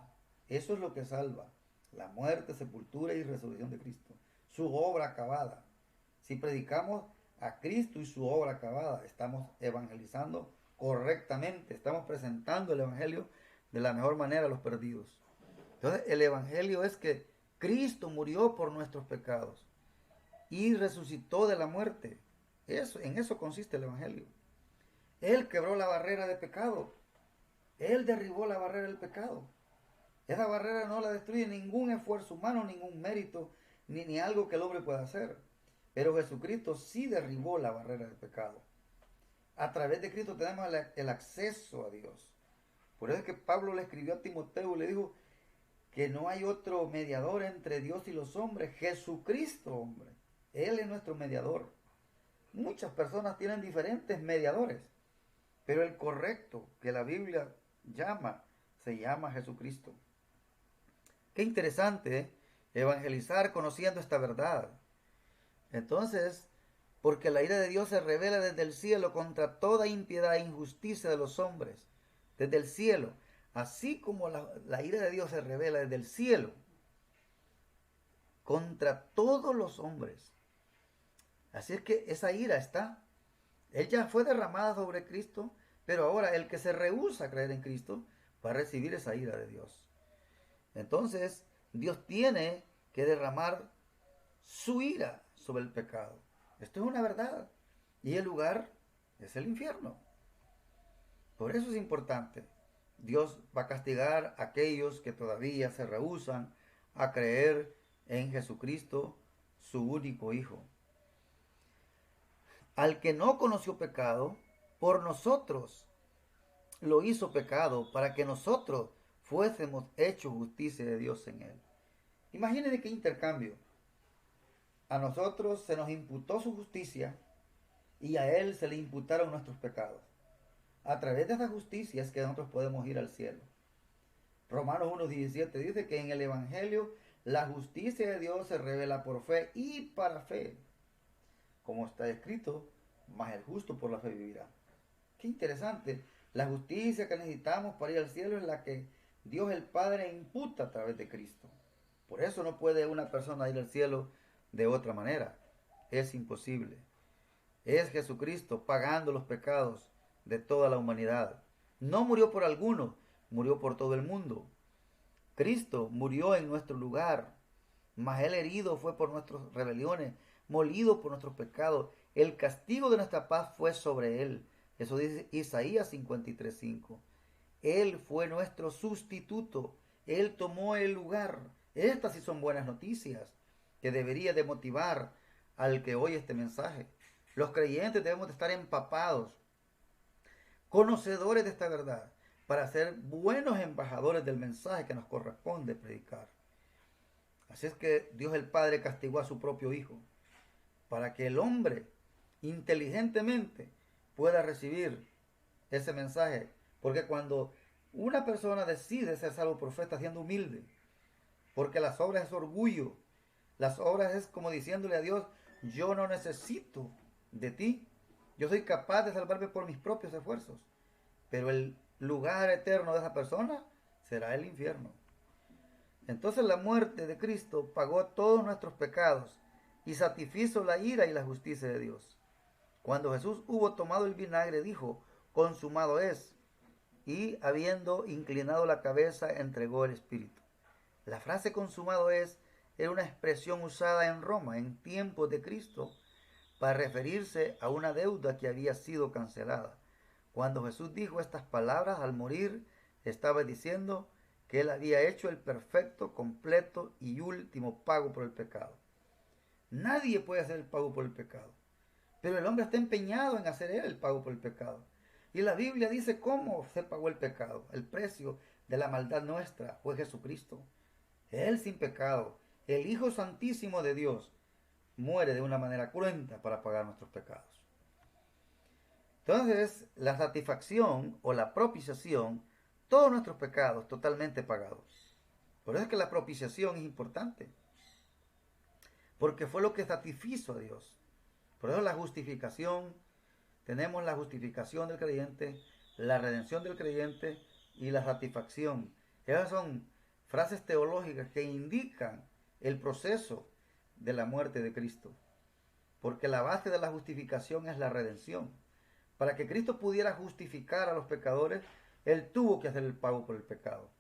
[SPEAKER 1] Eso es lo que salva: la muerte, sepultura y resurrección de Cristo, su obra acabada. Si predicamos a Cristo y su obra acabada, estamos evangelizando correctamente, estamos presentando el evangelio de la mejor manera a los perdidos. Entonces, el evangelio es que Cristo murió por nuestros pecados y resucitó de la muerte. En eso consiste el evangelio. Él quebró la barrera de pecado. Él derribó la barrera del pecado. Esa barrera no la destruye ningún esfuerzo humano, ningún mérito, ni algo que el hombre pueda hacer. Pero Jesucristo sí derribó la barrera del pecado. A través de Cristo tenemos el acceso a Dios. Por eso es que Pablo le escribió a Timoteo y le dijo que no hay otro mediador entre Dios y los hombres, Jesucristo, hombre. Él es nuestro mediador. Muchas personas tienen diferentes mediadores, pero el correcto que la Biblia se llama Jesucristo. Qué interesante, ¿eh? Evangelizar conociendo esta verdad. Entonces, porque la ira de Dios se revela desde el cielo contra toda impiedad e injusticia de los hombres, desde el cielo, así como la ira de Dios se revela desde el cielo contra todos los hombres. Así es que esa ira está. Ella fue derramada sobre Cristo, pero ahora el que se rehúsa a creer en Cristo va a recibir esa ira de Dios. Entonces, Dios tiene que derramar su ira sobre el pecado. Esto es una verdad. Y el lugar es el infierno. Por eso es importante. Dios va a castigar a aquellos que todavía se rehúsan a creer en Jesucristo, su único Hijo. Al que no conoció pecado, por nosotros lo hizo pecado, para que nosotros fuésemos hechos justicia de Dios en él. Imagínense qué intercambio. A nosotros se nos imputó su justicia y a él se le imputaron nuestros pecados. A través de esa justicia es que nosotros podemos ir al cielo. Romanos 1:17 dice que en el Evangelio la justicia de Dios se revela por fe y para fe. Como está escrito, mas el justo por la fe vivirá. Qué interesante. La justicia que necesitamos para ir al cielo es la que Dios el Padre imputa a través de Cristo. Por eso no puede una persona ir al cielo de otra manera. Es imposible. Es Jesucristo pagando los pecados de toda la humanidad. No murió por alguno, murió por todo el mundo. Cristo murió en nuestro lugar, mas él herido fue por nuestras rebeliones, molido por nuestros pecados. El castigo de nuestra paz fue sobre él. Eso dice Isaías 53:5. Él fue nuestro sustituto. Él tomó el lugar. Estas sí son buenas noticias que debería de motivar al que oye este mensaje. Los creyentes debemos de estar empapados, conocedores de esta verdad, para ser buenos embajadores del mensaje que nos corresponde predicar. Así es que Dios el Padre castigó a su propio Hijo, para que el hombre inteligentemente pueda recibir ese mensaje. Porque cuando una persona decide ser salvo por fe, está siendo humilde. Porque las obras es orgullo. Las obras es como diciéndole a Dios, yo no necesito de ti. Yo soy capaz de salvarme por mis propios esfuerzos. Pero el lugar eterno de esa persona será el infierno. Entonces la muerte de Cristo pagó todos nuestros pecados y satisfizo la ira y la justicia de Dios. Cuando Jesús hubo tomado el vinagre, dijo, consumado es, y habiendo inclinado la cabeza, entregó el espíritu. La frase consumado es era una expresión usada en Roma en tiempos de Cristo para referirse a una deuda que había sido cancelada. Cuando Jesús dijo estas palabras al morir, estaba diciendo que él había hecho el perfecto, completo y último pago por el pecado. Nadie puede hacer el pago por el pecado, pero el hombre está empeñado en hacer él el pago por el pecado. Y la Biblia dice cómo se pagó el pecado. El precio de la maldad nuestra fue Jesucristo. Él sin pecado, el Hijo Santísimo de Dios, muere de una manera cruenta para pagar nuestros pecados. Entonces, la satisfacción o la propiciación, todos nuestros pecados totalmente pagados. Por eso es que la propiciación es importante, porque fue lo que satisfizo a Dios. Por eso la justificación, tenemos la justificación del creyente, la redención del creyente y la satisfacción. Esas son frases teológicas que indican el proceso de la muerte de Cristo. Porque la base de la justificación es la redención. Para que Cristo pudiera justificar a los pecadores, Él tuvo que hacer el pago por el pecado.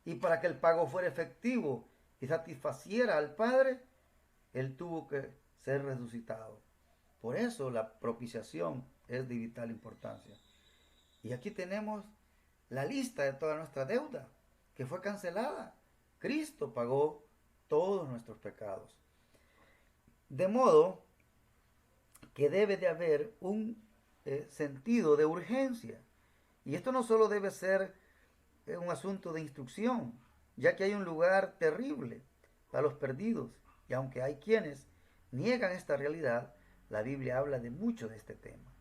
[SPEAKER 1] Y para que el pago fuera efectivo y satisfaciera al Padre, Él tuvo que ser resucitado. Por eso la propiciación es de vital importancia. Y aquí tenemos la lista de toda nuestra deuda, que fue cancelada. Cristo pagó todos nuestros pecados. De modo que debe de haber un sentido de urgencia. Y esto no solo debe ser un asunto de instrucción, ya que hay un lugar terrible para los perdidos. Y aunque hay quienes niegan esta realidad, la Biblia habla de mucho de este tema.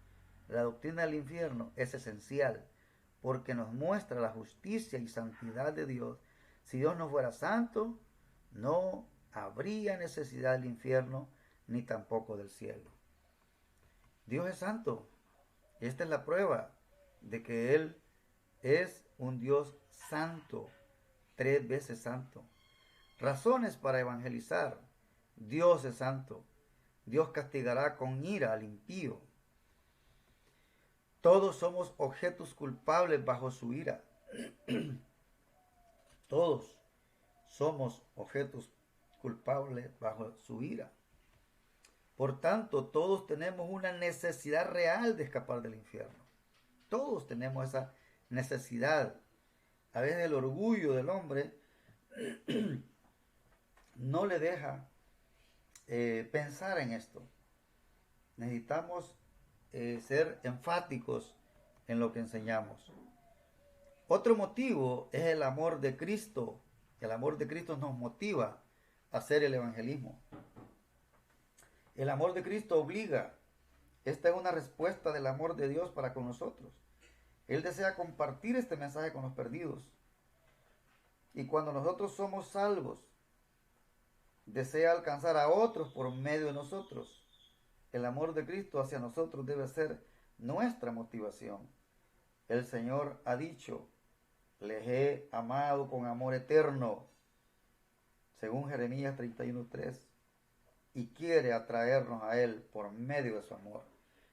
[SPEAKER 1] La doctrina del infierno es esencial porque nos muestra la justicia y santidad de Dios. Si Dios no fuera santo, no habría necesidad del infierno ni tampoco del cielo. Dios es santo. Esta es la prueba de que Él es un Dios santo, 3 veces santo. razones para evangelizar. Dios es santo. Dios castigará con ira al impío. Todos somos objetos culpables bajo su ira. Todos somos objetos culpables bajo su ira. Por tanto, todos tenemos una necesidad real de escapar del infierno. Todos tenemos esa necesidad. A veces el orgullo del hombre no le deja pensar en esto. Necesitamos ser enfáticos en lo que enseñamos. Otro motivo es el amor de Cristo. El amor de Cristo nos motiva a hacer el evangelismo. El amor de Cristo obliga. Esta es una respuesta del amor de Dios para con nosotros. Él desea compartir este mensaje con los perdidos. Y cuando nosotros somos salvos, desea alcanzar a otros por medio de nosotros. El amor de Cristo hacia nosotros debe ser nuestra motivación. El Señor ha dicho, les he amado con amor eterno, según Jeremías 31:3, y quiere atraernos a Él por medio de su amor.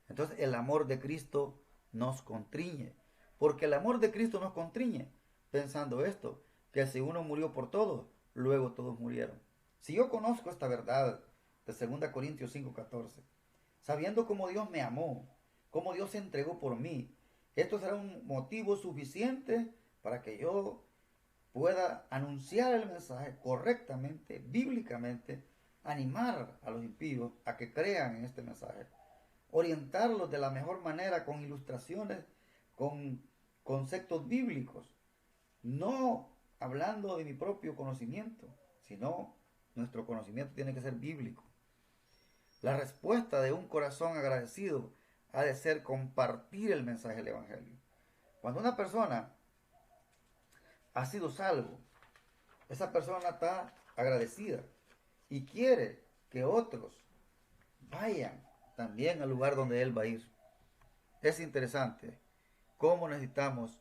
[SPEAKER 1] Entonces el amor de Cristo nos constriñe, porque el amor de Cristo nos constriñe, pensando esto, que si uno murió por todos, luego todos murieron. Si yo conozco esta verdad de 2 Corintios 5:14, sabiendo cómo Dios me amó, cómo Dios se entregó por mí, esto será un motivo suficiente para que yo pueda anunciar el mensaje correctamente, bíblicamente, animar a los impíos a que crean en este mensaje, orientarlos de la mejor manera con ilustraciones, con conceptos bíblicos, no hablando de mi propio conocimiento, sino nuestro conocimiento tiene que ser bíblico. La respuesta de un corazón agradecido ha de ser compartir el mensaje del Evangelio. Cuando una persona ha sido salvo, esa persona está agradecida y quiere que otros vayan también al lugar donde él va a ir. Es interesante cómo necesitamos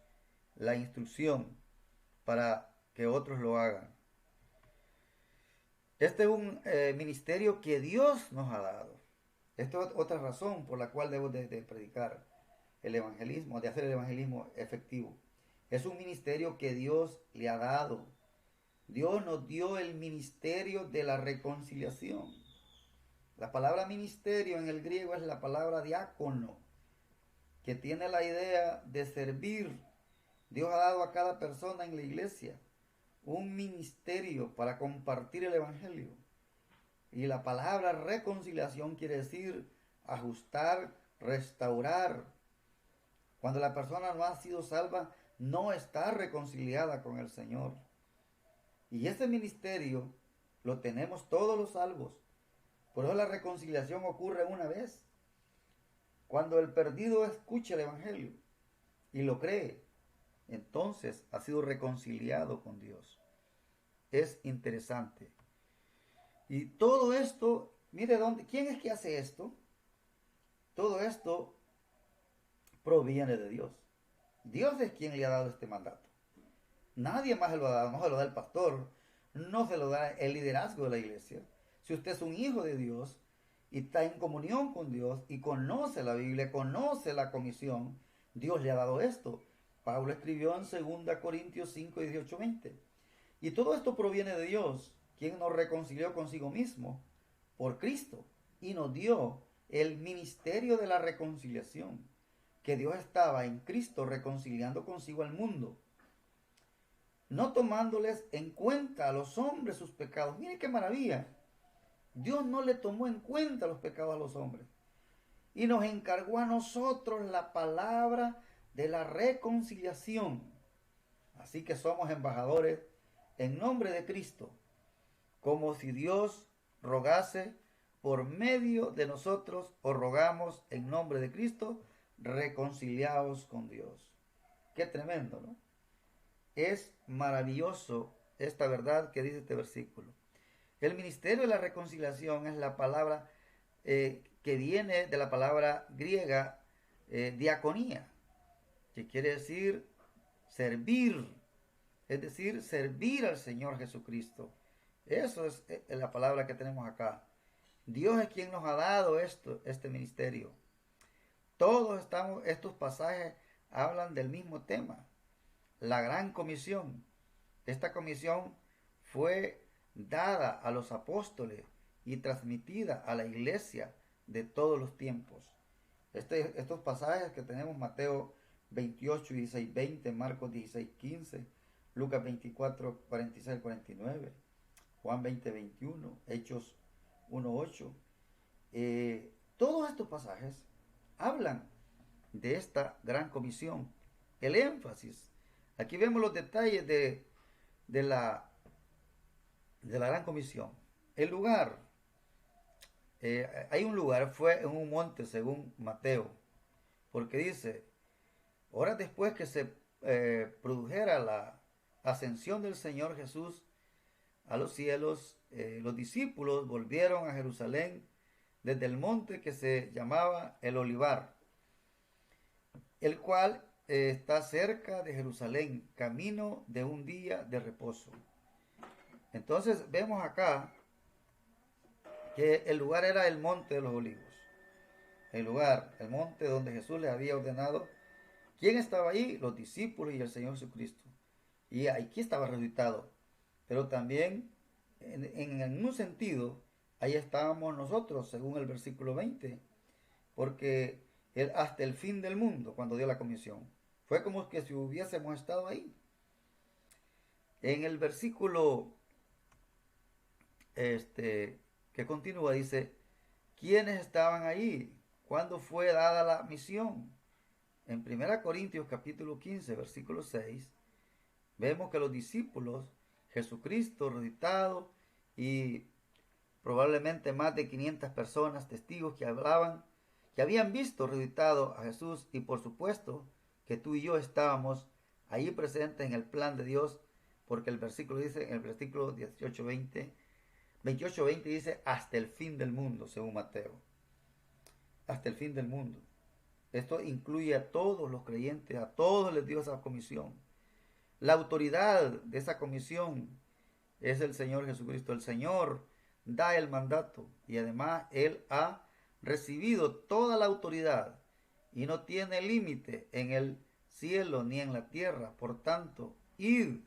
[SPEAKER 1] la instrucción para que otros lo hagan. Este es un ministerio que Dios nos ha dado. Esta es otra razón por la cual debemos de predicar el evangelismo, de hacer el evangelismo efectivo. Es un ministerio que Dios le ha dado. Dios nos dio el ministerio de la reconciliación. La palabra ministerio en el griego es la palabra diácono, que tiene la idea de servir. Dios ha dado a cada persona en la iglesia un ministerio para compartir el evangelio. Y la palabra reconciliación quiere decir ajustar, restaurar. Cuando la persona no ha sido salva, no está reconciliada con el Señor. Y ese ministerio lo tenemos todos los salvos. Por eso la reconciliación ocurre una vez. Cuando el perdido escucha el evangelio y lo cree, entonces ha sido reconciliado con Dios. Es interesante. Y todo esto, mire ¿quién es que hace esto? Todo esto proviene de Dios. Dios es quien le ha dado este mandato. Nadie más se lo ha dado, no se lo da el pastor, no se lo da el liderazgo de la iglesia. Si usted es un hijo de Dios y está en comunión con Dios y conoce la Biblia, conoce la comisión, Dios le ha dado esto. Pablo escribió en 2 Corintios 5, 18, 20. Y todo esto proviene de Dios, quien nos reconcilió consigo mismo por Cristo y nos dio el ministerio de la reconciliación, que Dios estaba en Cristo reconciliando consigo al mundo, no tomándoles en cuenta a los hombres sus pecados. Miren qué maravilla. Dios no le tomó en cuenta los pecados a los hombres y nos encargó a nosotros la palabra de la reconciliación. Así que somos embajadores en nombre de Cristo, como si Dios rogase por medio de nosotros, o rogamos en nombre de Cristo, reconciliados con Dios. Qué tremendo, ¿no? Es maravilloso esta verdad que dice este versículo. El ministerio de la reconciliación es la palabra que viene de la palabra griega diaconía, que quiere decir servir, es decir, servir al Señor Jesucristo Eso es la palabra que tenemos acá. Dios es quien nos ha dado este ministerio. Estos pasajes hablan del mismo tema, la gran comisión. Esta comisión fue dada a los apóstoles y transmitida a la iglesia de todos los tiempos. Estos pasajes que tenemos, Mateo 28, 16, 20, Marcos 16, 15, Lucas 24, 46, 49, Juan 20, 21, Hechos 1, 8. Todos estos pasajes hablan de esta gran comisión. El énfasis. Aquí vemos los detalles de la, de la gran comisión. El lugar. Hay un lugar, fue en un monte según Mateo, porque dice, horas después que se produjera la ascensión del Señor Jesús a los cielos, los discípulos volvieron a Jerusalén desde el monte que se llamaba el Olivar, el cual está cerca de Jerusalén, camino de un día de reposo. Entonces vemos acá que el lugar era el monte de los olivos. El lugar, el monte donde Jesús les había ordenado. ¿Quién estaba ahí? Los discípulos y el Señor Jesucristo. Y aquí estaba resucitado. Pero también, en un sentido, ahí estábamos nosotros, según el versículo 20. Porque él, hasta el fin del mundo, cuando dio la comisión, fue como que si hubiésemos estado ahí. En el versículo que continúa, dice, ¿quiénes estaban ahí? ¿Cuándo fue dada la misión? En 1 Corintios capítulo 15, versículo 6, vemos que los discípulos, Jesucristo resucitado y probablemente más de 500 personas, testigos que hablaban, que habían visto resucitado a Jesús, y por supuesto que tú y yo estábamos ahí presentes en el plan de Dios, porque el versículo dice, en el versículo 28, 20 dice, hasta el fin del mundo, según Mateo. Hasta el fin del mundo. Esto incluye a todos los creyentes, a todos les dio esa comisión. La autoridad de esa comisión es el Señor Jesucristo. El Señor da el mandato y además Él ha recibido toda la autoridad y no tiene límite en el cielo ni en la tierra. Por tanto, id.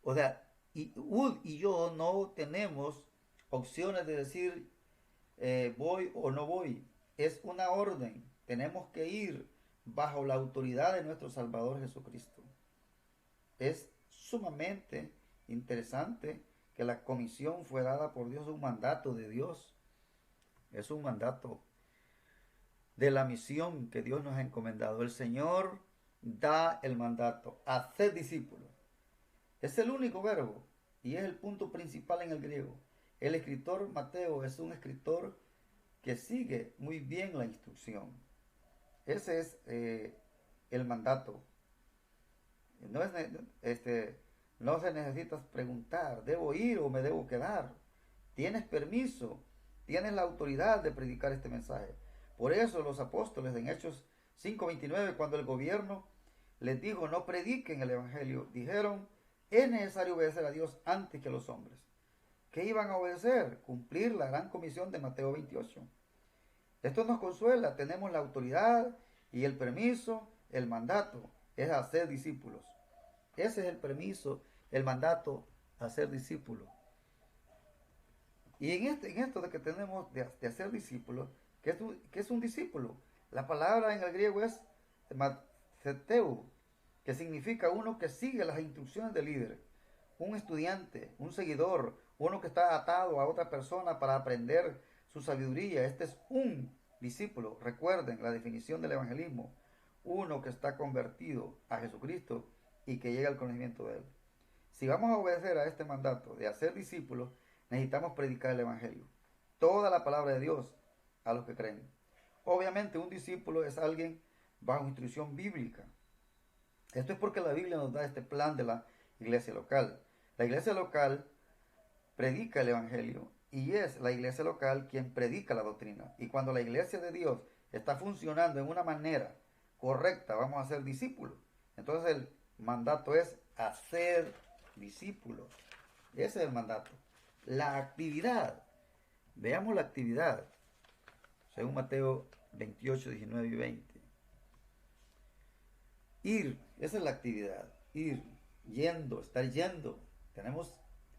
[SPEAKER 1] O sea, Ud y yo no tenemos opciones de decir voy o no voy. Es una orden. Tenemos que ir bajo la autoridad de nuestro Salvador Jesucristo. Es sumamente interesante que la comisión fue dada por Dios, un mandato de Dios. Es un mandato de la misión que Dios nos ha encomendado. El Señor da el mandato, hacer discípulos. Es el único verbo y es el punto principal en el griego. El escritor Mateo es un escritor que sigue muy bien la instrucción. Ese es el mandato. No, no se necesita preguntar, ¿debo ir o me debo quedar? Tienes permiso, tienes la autoridad de predicar este mensaje. Por eso los apóstoles en Hechos 5:29, cuando el gobierno les dijo no prediquen el evangelio, dijeron, es necesario obedecer a Dios antes que a los hombres. ¿Qué iban a obedecer? Cumplir la gran comisión de Mateo 28. Esto nos consuela, tenemos la autoridad y el permiso, el mandato es hacer discípulos. Ese es el permiso, el mandato, hacer discípulos. Y en esto de que tenemos de hacer discípulos, ¿qué es un discípulo? La palabra en el griego es matheteu, que significa uno que sigue las instrucciones del líder. Un estudiante, un seguidor, uno que está atado a otra persona para aprender su sabiduría. Este es un discípulo. Recuerden la definición del evangelismo. Uno que está convertido a Jesucristo y que llega al conocimiento de Él. Si vamos a obedecer a este mandato de hacer discípulos, necesitamos predicar el evangelio. Toda la palabra de Dios a los que creen. Obviamente un discípulo es alguien bajo instrucción bíblica. Esto es porque la Biblia nos da este plan de la iglesia local. La iglesia local predica el evangelio y es la iglesia local quien predica la doctrina. Y cuando la iglesia de Dios está funcionando en una manera correcta, vamos a ser discípulos. Entonces el mandato es hacer discípulos. Ese es el mandato. La actividad. Veamos la actividad. Según Mateo 28, 19 y 20. Ir, esa es la actividad. Ir, yendo, estar yendo. Tenemos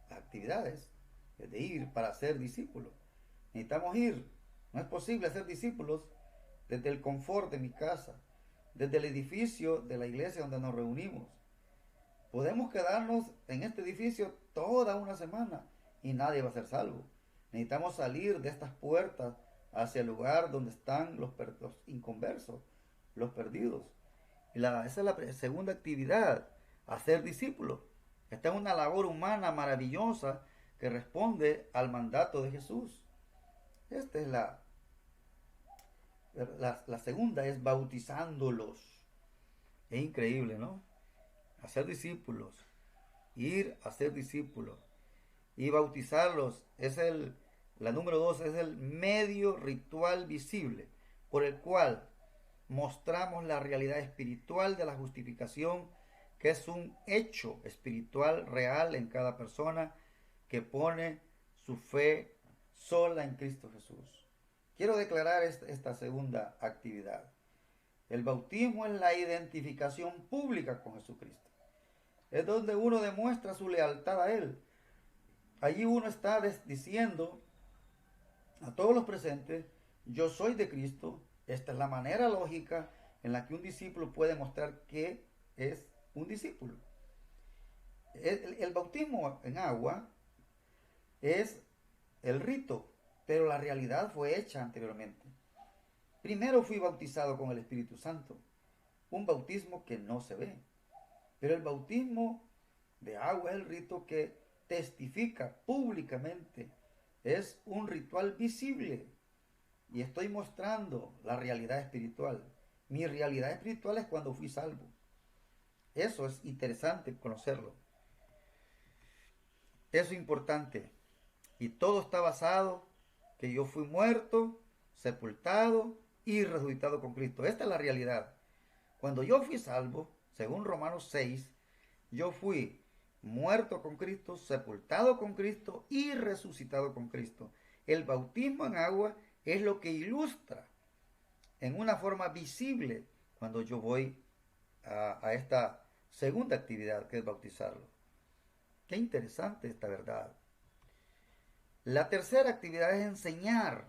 [SPEAKER 1] actividades de ir para ser discípulos. Necesitamos ir. No es posible hacer discípulos desde el confort de mi casa, desde el edificio de la iglesia donde nos reunimos. Podemos quedarnos en este edificio toda una semana y nadie va a ser salvo. Necesitamos salir de estas puertas hacia el lugar donde están los inconversos, los perdidos. Esa es la segunda actividad, hacer discípulos. Esta es una labor humana maravillosa que responde al mandato de Jesús. Esta es la segunda, es bautizándolos. Es increíble, ¿no? Hacer discípulos, ir a ser discípulos y bautizarlos es la número 2, es el medio ritual visible por el cual mostramos la realidad espiritual de la justificación, que es un hecho espiritual real en cada persona que pone su fe sola en Cristo Jesús. Quiero declarar esta segunda actividad. El bautismo es la identificación pública con Jesucristo. Es donde uno demuestra su lealtad a Él. Allí uno está diciendo a todos los presentes, yo soy de Cristo. Esta es la manera lógica en la que un discípulo puede mostrar que es un discípulo. El bautismo en agua es el rito, pero la realidad fue hecha anteriormente. Primero fui bautizado con el Espíritu Santo, un bautismo que no se ve. Pero el bautismo de agua es el rito que testifica públicamente. Es un ritual visible. Y estoy mostrando la realidad espiritual. Mi realidad espiritual es cuando fui salvo. Eso es interesante conocerlo. Eso es importante. Y todo está basado que yo fui muerto, sepultado y resucitado con Cristo. Esta es la realidad. Cuando yo fui salvo, según Romanos 6, yo fui muerto con Cristo, sepultado con Cristo y resucitado con Cristo. El bautismo en agua es lo que ilustra en una forma visible cuando yo voy a esta segunda actividad, que es bautizarlo. Qué interesante esta verdad. La tercera actividad es enseñar.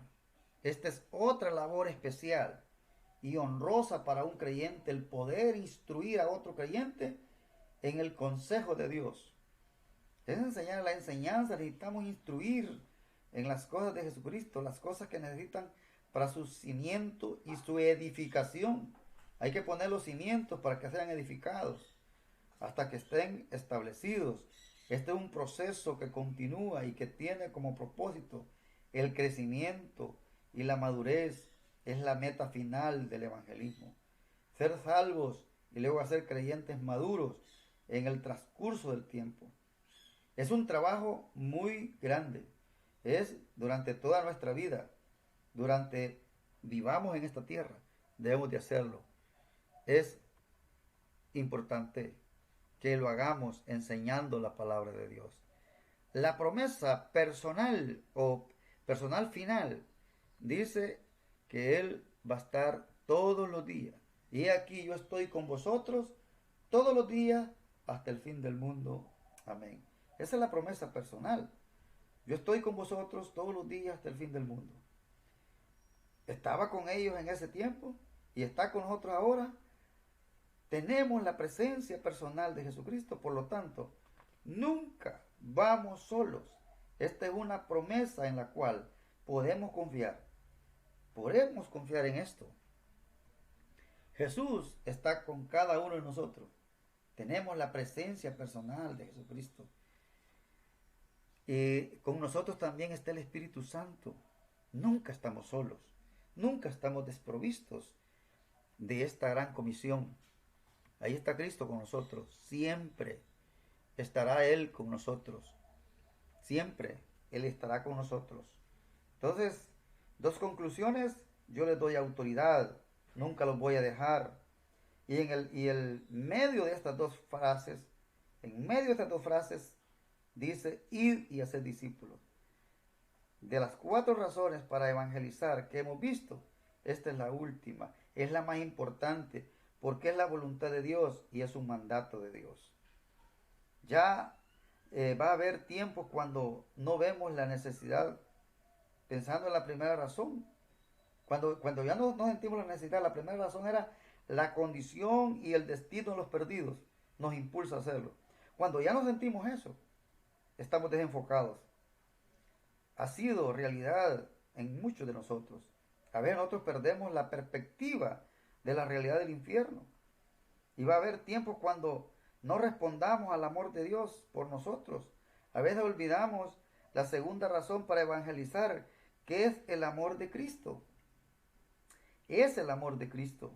[SPEAKER 1] Esta es otra labor especial y honrosa para un creyente, el poder instruir a otro creyente en el consejo de Dios. Es enseñar la enseñanza. Necesitamos instruir en las cosas de Jesucristo, las cosas que necesitan para su cimiento y su edificación. Hay que poner los cimientos para que sean edificados hasta que estén establecidos. Este es un proceso que continúa y que tiene como propósito el crecimiento y la madurez. Es la meta final del evangelismo. Ser salvos y luego hacer creyentes maduros en el transcurso del tiempo. Es un trabajo muy grande. Es durante toda nuestra vida. Vivamos en esta tierra. Debemos de hacerlo. Es importante que lo hagamos enseñando la palabra de Dios. La promesa personal o personal final dice que Él va a estar todos los días. Y aquí yo estoy con vosotros todos los días hasta el fin del mundo. Amén. Esa es la promesa personal. Yo estoy con vosotros todos los días hasta el fin del mundo. Estaba con ellos en ese tiempo y está con nosotros ahora. Tenemos la presencia personal de Jesucristo, por lo tanto, nunca vamos solos. Esta es una promesa en la cual podemos confiar. Podemos confiar en esto. Jesús está con cada uno de nosotros. Tenemos la presencia personal de Jesucristo. Con nosotros también está el Espíritu Santo. Nunca estamos solos. Nunca estamos desprovistos de esta gran comisión. Ahí está Cristo con nosotros. Siempre estará Él con nosotros. Siempre Él estará con nosotros. Entonces, dos conclusiones. Yo les doy autoridad. Nunca los voy a dejar. Y en el medio de estas dos frases, dice, id y hacer discípulos. De las 4 razones para evangelizar que hemos visto, esta es la última, es la más importante, porque es la voluntad de Dios y es un mandato de Dios. Ya va a haber tiempos cuando no vemos la necesidad, pensando en la primera razón. Cuando ya no sentimos la necesidad, la primera razón era la condición y el destino de los perdidos, nos impulsa a hacerlo. Cuando ya no sentimos eso, estamos desenfocados. Ha sido realidad en muchos de nosotros. A veces nosotros perdemos la perspectiva de la realidad del infierno. Y va a haber tiempos cuando no respondamos al amor de Dios por nosotros. A veces olvidamos la segunda razón para evangelizar, que es el amor de Cristo. Es el amor de Cristo.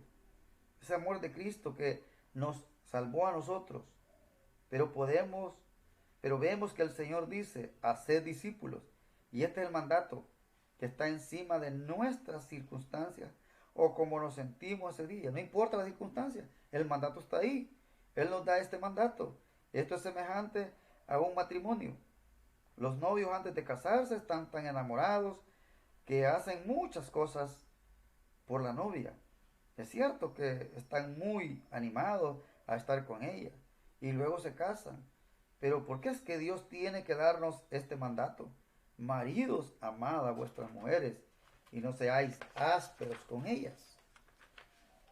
[SPEAKER 1] Ese amor de Cristo que nos salvó a nosotros. Pero vemos que el Señor dice, haced discípulos. Y este es el mandato que está encima de nuestras circunstancias o como nos sentimos ese día. No importa las circunstancias, el mandato está ahí. Él nos da este mandato. Esto es semejante a un matrimonio. Los novios antes de casarse están tan enamorados que hacen muchas cosas por la novia. Es cierto que están muy animados a estar con ella y luego se casan. Pero ¿por qué es que Dios tiene que darnos este mandato? Maridos, amad a vuestras mujeres y no seáis ásperos con ellas.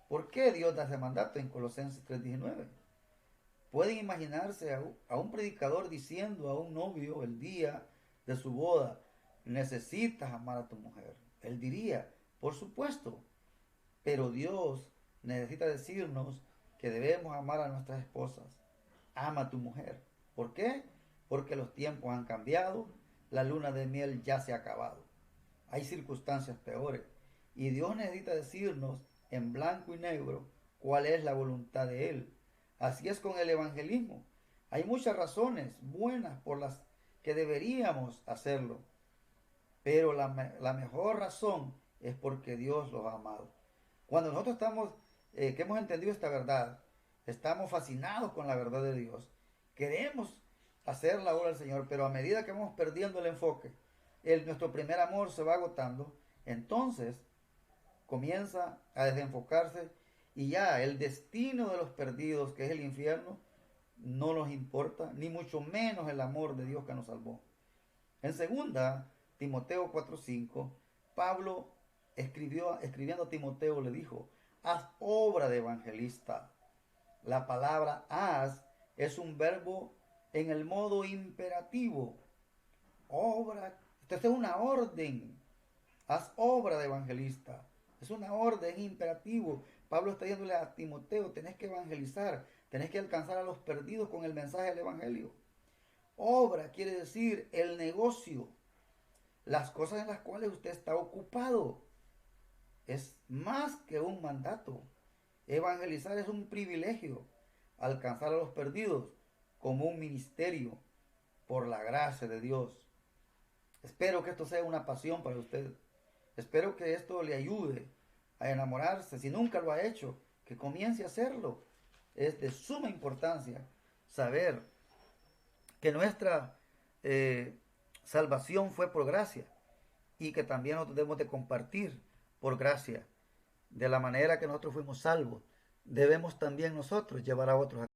[SPEAKER 1] ¿Por qué Dios da ese mandato en Colosenses 3:19? Pueden imaginarse a un predicador diciendo a un novio el día de su boda, necesitas amar a tu mujer. Él diría, por supuesto, pero Dios necesita decirnos que debemos amar a nuestras esposas. Ama a tu mujer. ¿Por qué? Porque los tiempos han cambiado, la luna de miel ya se ha acabado. Hay circunstancias peores. Y Dios necesita decirnos en blanco y negro cuál es la voluntad de Él. Así es con el evangelismo. Hay muchas razones buenas por las que deberíamos hacerlo. Pero la mejor razón es porque Dios los ha amado. Cuando nosotros que hemos entendido esta verdad, estamos fascinados con la verdad de Dios. Queremos hacer la obra del Señor, pero a medida que vamos perdiendo el enfoque, nuestro primer amor se va agotando, entonces comienza a desenfocarse y ya el destino de los perdidos, que es el infierno, no nos importa, ni mucho menos el amor de Dios que nos salvó. En segunda Timoteo 4:5, Pablo escribiendo a Timoteo le dijo, haz obra de evangelista. La palabra haz es un verbo en el modo imperativo. Obra, esto es una orden. Haz obra de evangelista. Es una orden, imperativo. Pablo está diciéndole a Timoteo, tenés que evangelizar, tenés que alcanzar a los perdidos con el mensaje del evangelio. Obra quiere decir el negocio, las cosas en las cuales usted está ocupado. Es más que un mandato. Evangelizar es un privilegio. Alcanzar a los perdidos como un ministerio por la gracia de Dios. Espero que esto sea una pasión para usted. Espero que esto le ayude a enamorarse. Si nunca lo ha hecho, que comience a hacerlo. Es de suma importancia saber que nuestra salvación fue por gracia y que también nosotros debemos de compartir por gracia. De la manera que nosotros fuimos salvos, debemos también nosotros llevar a otros a